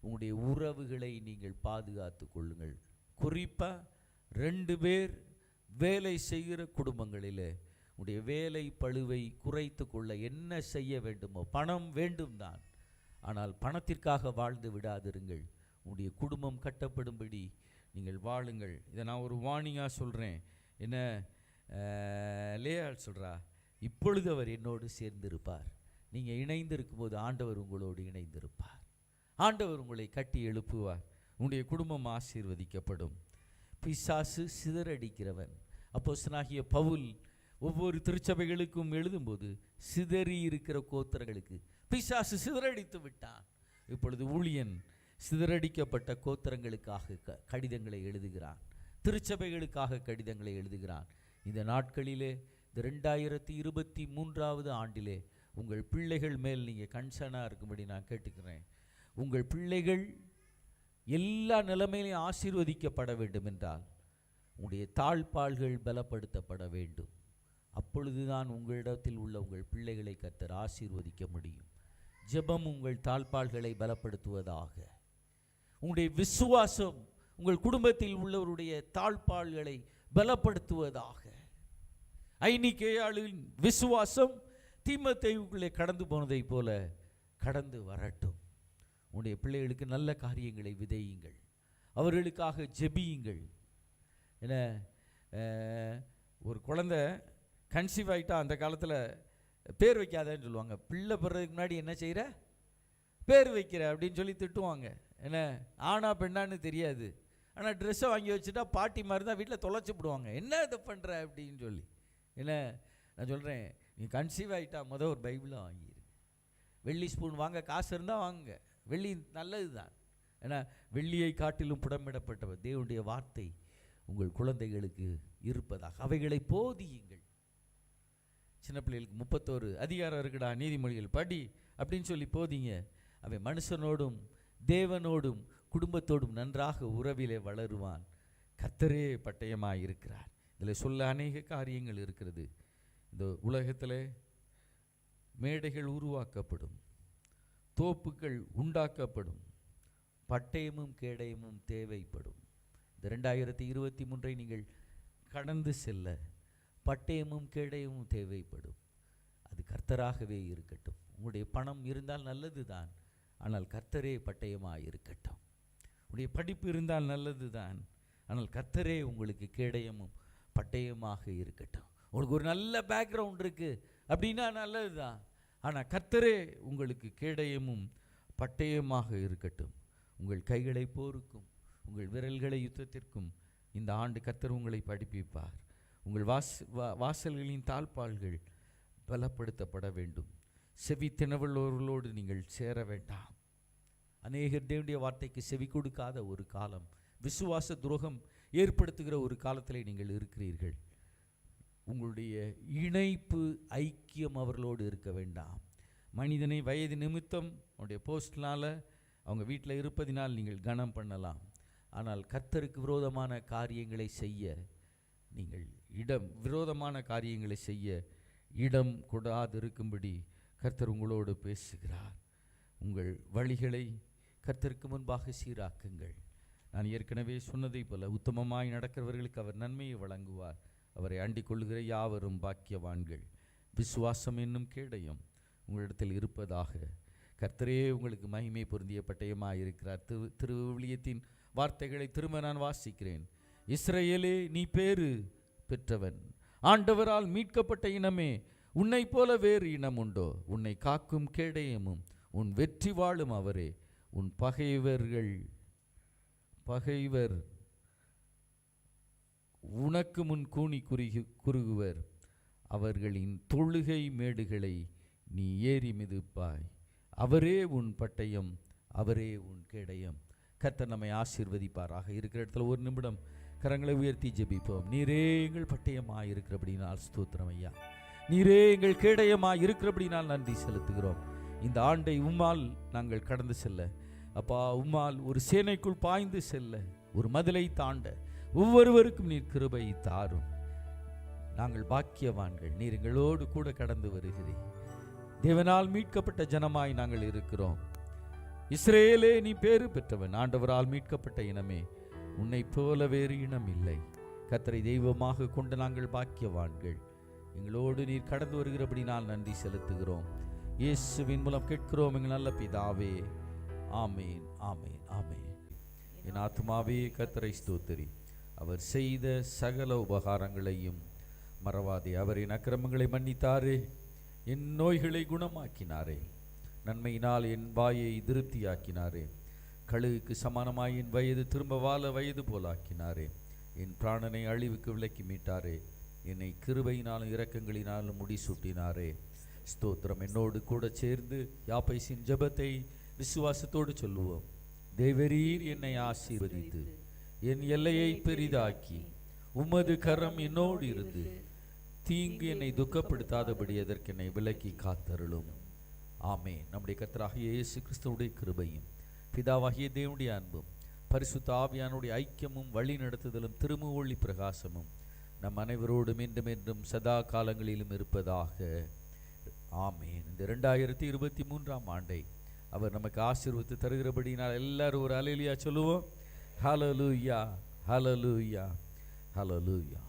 Speaker 1: உங்களுடைய உறவுகளை நீங்கள் பாதுகாத்து கொள்ளுங்கள். குறிப்பாக 2 பேர் வேலை செய்கிற குடும்பங்களில் உடைய வேலை பளுவை குறைத்து கொள்ள என்ன செய்ய வேண்டுமோ, பணம் வேண்டும் தான், ஆனால் பணத்திற்காக வாழ்ந்து விடாதிருங்கள். உடைய குடும்பம் கட்டப்படும்படி நீங்கள் வாழுங்கள். இதை நான் ஒரு வார்னிங்காக சொல்கிறேன். என்ன லேயாள் சொல்கிறா, இப்பொழுது அவர் என்னோடு சேர்ந்திருப்பார். நீங்கள் இணைந்து இருக்கும்போது ஆண்டவர் உங்களோடு இணைந்திருப்பார். ஆண்டவர் உங்களை கட்டி எழுப்புவார். உங்களுடைய குடும்பம் ஆசீர்வதிக்கப்படும். பிசாசு சிதறடிக்கிறவன். அப்போஸ்தலனாகிய பவுல் ஒவ்வொரு திருச்சபைகளுக்கும் எழுதும்போது சிதறி இருக்கிற கோத்திரங்களுக்கு பிசாசு சிதறடித்து விட்டான். இப்பொழுது ஊழியன் சிதறடிக்கப்பட்ட கோத்திரங்களுக்காக கடிதங்களை எழுதுகிறான், திருச்சபைகளுக்காக கடிதங்களை எழுதுகிறான். இந்த நாட்களிலே, இந்த 2023 ஆண்டிலே உங்கள் பிள்ளைகள் மேல் நீங்கள் கன்சர்னாக இருக்கும்படி நான் கேட்டுக்கிறேன். உங்கள் பிள்ளைகள் எல்லா நிலைமையிலையும் ஆசீர்வதிக்கப்பட வேண்டும் என்றால் உங்களுடைய தாழ்பாள்கள் பலப்படுத்தப்பட வேண்டும். அப்பொழுதுதான் உங்களிடத்தில் உள்ள உங்கள் பிள்ளைகளை கர்த்தர் ஆசீர்வதிக்க முடியும். ஜெபம் உங்கள் தாழ்பாள்களை பலப்படுத்துவதாக. உங்களுடைய விசுவாசம் உங்கள் குடும்பத்தில் உள்ளவருடைய தாழ்பாள்களை பலப்படுத்துவதாக. ஐனிக்கேயாளின் விசுவாசம் தீமோத்தேயுக்குள்ளே கடந்து போனதை போல கடந்து வரட்டும். உங்களுடைய பிள்ளைகளுக்கு நல்ல காரியங்களை விதையுங்கள், அவர்களுக்காக ஜெபியுங்கள். என்ன, ஒரு குழந்தை கன்சீவ் ஆகிட்டா அந்த காலத்தில் பேர் வைக்காதேன்னு சொல்லுவாங்க. பிள்ளை பிறகு முன்னாடி என்ன செய்கிற, பேர் வைக்கிற அப்படின்னு சொல்லி திட்டுவாங்க. என்ன, ஆனா பெண்ணான்னு தெரியாது, ஆனால் ட்ரெஸ்ஸை வாங்கி வச்சுட்டா பாட்டி மாதிரி தான் வீட்டில் தொலைச்சிப்பிடுவாங்க. என்ன இதை பண்ணுற அப்படின்னு சொல்லி. என்ன, நான் சொல்கிறேன், நீ கன்சீவ் ஆகிட்டா ஒரு பைபிளை வாங்கிடு. வெள்ளி ஸ்பூன் வாங்க காசு இருந்தால் வாங்குங்க, வெள்ளி நல்லது தான். ஏன்னா வெள்ளியை காட்டிலும் புடமிடப்பட்டவர் தேவனுடைய வார்த்தை உங்கள் குழந்தைகளுக்கு இருப்பதாக அவைகளை போதியுங்கள். சின்ன பிள்ளைகளுக்கு 31 அதிகாரம் இருக்குடா, நீதிமொழிகள் படி அப்படின்னு சொல்லி போதிங்க. அவை மனுஷனோடும் தேவனோடும் குடும்பத்தோடும் நன்றாக உறவிலே வளருவான். கர்த்தரே பட்டயமாக இருக்கிறார். இதில் சொல்ல அநேக காரியங்கள் இருக்கிறது. இந்த உலகத்தில் மேடைகள் உருவாக்கப்படும், தோப்புகள் உண்டாக்கப்படும், பட்டயமும் கேடயமும் தேவைப்படும். இந்த 2023 நீங்கள் கடந்து செல்ல பட்டயமும் கேடயமும் தேவைப்படும். அது கர்த்தராகவே இருக்கட்டும். உங்களுடைய பணம் இருந்தால் நல்லது தான், ஆனால் கர்த்தரே பட்டயமாக இருக்கட்டும். உங்களுடைய படிப்பு இருந்தால் நல்லது தான், ஆனால் கர்த்தரே உங்களுக்கு கேடயமும் பட்டயமாக இருக்கட்டும். உங்களுக்கு ஒரு நல்ல பேக்ரவுண்ட் இருக்குது அப்படின்னா நல்லது தான், ஆனால் கர்த்தரே உங்களுக்கு கேடயமும் பட்டயமாக இருக்கட்டும். உங்கள் கைகளை போருக்கும் உங்கள் விரல்களை யுத்தத்திற்கும் இந்த ஆண்டு கர்த்தர் உங்களை படிப்பிப்பார். உங்கள் வாசல்களின் தாழ்பாள்கள் பலப்படுத்தப்பட வேண்டும். செவி தினவல்லோர்களோடு நீங்கள் சேர வேண்டாம். அநேகர் தேவனுடைய வார்த்தைக்கு செவி கொடுக்காத ஒரு காலம், விசுவாச துரோகம் ஏற்படுத்துகிற ஒரு காலத்தில் நீங்கள் இருக்கிறீர்கள். உங்களுடைய இணைப்பு ஐக்கியம் அவர்களோடு இருக்க வேண்டாம். மனிதனை வயது நிமித்தம் அவனுடைய போஸ்ட்னால் அவங்க வீட்டில் இருப்பதினால் நீங்கள் கனம் பண்ணலாம். ஆனால் கர்த்தருக்கு விரோதமான காரியங்களை செய்ய நீங்கள் விரோதமான காரியங்களை செய்ய இடம் கொடாதிருக்கும்படி கர்த்தர் உங்களோடு பேசுகிறார். உங்கள் வழிகளை கர்த்தருக்கு முன்பாக சீராக்குங்கள். நான் ஏற்கனவே சொன்னதை போல உத்தமமாய் நடக்கிறவர்களுக்கு அவர் நன்மையை வழங்குவார். அவரை அண்டிக் கொள்ளுகிற யாவரும் பாக்கியவான்கள். விசுவாசம் என்னும் கேடயம் உங்களிடத்தில் இருப்பதாக. கர்த்தரே உங்களுக்கு மகிமை பொருந்திய பட்டயமாக இருக்கிறார். திருவிழியத்தின் வார்த்தைகளை திரும்ப நான் வாசிக்கிறேன். இஸ்ரவேலே, நீ பேறு பெற்றவன், ஆண்டவரால் மீட்கப்பட்ட இனமே, உன்னை போல வேறு இனம் உண்டோ? உன்னை காக்கும் கேடயமும் உன் வெற்றி வாழும் அவரே. உன் பகைவர் உனக்கு முன் கூனி குறுகுவர். அவர்களின் தொழுகை மேடுகளை நீ ஏறி மிதிப்பாய். அவரே உன் பட்டயம், அவரே உன் கேடயம். கர்த்தர் நம்மை ஆசீர்வதிப்பாராக. இருக்கிற இடத்துல ஒரு நிமிடம் கரங்களை உயர்த்தி ஜெபிப்போம். நீரே எங்கள் பட்டயமாய் இருக்கிறபடினால் ஸ்தோத்திரம் ஐயா. நீரே எங்கள் கேடயமாய் இருக்கிறபடினால் நன்றி செலுத்துகிறோம். இந்த ஆண்டை உம்மால் நாங்கள் கடந்து செல்ல, அப்பா, உம்மால் ஒரு சேனைக்குள் பாய்ந்து செல்ல, ஒரு மதிலை தாண்ட ஒவ்வொருவருக்கும் நீர் கிருபை தாரும். நாங்கள் பாக்கியவான்கள். நீர் எங்களோடு கூட கடந்து வருகிறீர். தேவனால் மீட்கப்பட்ட ஜனமாய் நாங்கள் இருக்கிறோம். இஸ்ரவேலே, நீ பேறு பெற்றவன், ஆண்டவரால் மீட்கப்பட்ட இனமே, உன்னை போல வேறு இனம் இல்லை. கர்த்தரை தெய்வமாக கொண்டு நாங்கள் பாக்கியவான்கள். எங்களோடு நீர் கடந்து வருகிறபடினால் நன்றி செலுத்துகிறோம். இயேசுவின் மூலம் கேட்கிறோம் எங்கள் நல்ல பிதாவே. ஆமேன், ஆமேன், ஆமேன். என் ஆத்துமாவே கர்த்தரை ஸ்தோத்திரி. அவர் செய்த சகல உபகாரங்களையும் மறவாதே. அவரின் அக்கிரமங்களை மன்னித்தாரே, என் நோய்களை குணமாக்கினாரே. நன்மையினால் என் வாயை திருப்தியாக்கினாரே. கழுகுக்கு சமானமாய் என் வயது திரும்ப வாழ வயது போலாக்கினாரே. என் பிராணனை அழிவுக்கு விலக்கி மீட்டாரே. என்னை கிருபையினாலும் இரக்கங்களினாலும் முடிசூட்டினாரே. ஸ்தோத்திரம். என்னோடு கூட சேர்ந்து யாப்பேசின் ஜெபத்தை விசுவாசத்தோடு சொல்லுவோம். தேவரீர் என்னை ஆசீர்வதித்து என் எல்லையை பெரிதாக்கி உமது கரம் என்னோடு இருந்து தீங்கு என்னை துக்கப்படுத்தாதபடி அதற்கு என்னை விலக்கி காத்தருளும். ஆமென். நம்முடைய கர்த்தராகிய இயேசு கிறிஸ்துவுடைய கிருபையும் பிதாவாகிய தேவனுடைய அன்பும் பரிசுத்த ஆவியானுடைய ஐக்கியமும் வழி நடத்துதலும் திருமுகொளி பிரகாசமும் நம் அனைவரோடும் என்றும் என்றும் சதா காலங்களிலும் இருப்பதாக. ஆமென். இந்த 2023ஆம் ஆண்டை அவர் நமக்கு ஆசீர்வதித்து தருகிறபடினால் எல்லாரும் ஒரு அல்லேலூயா சொல்லுவோம். ஹல்லேலூயா, ஹல்லேலூயா, ஹல்லேலூயா.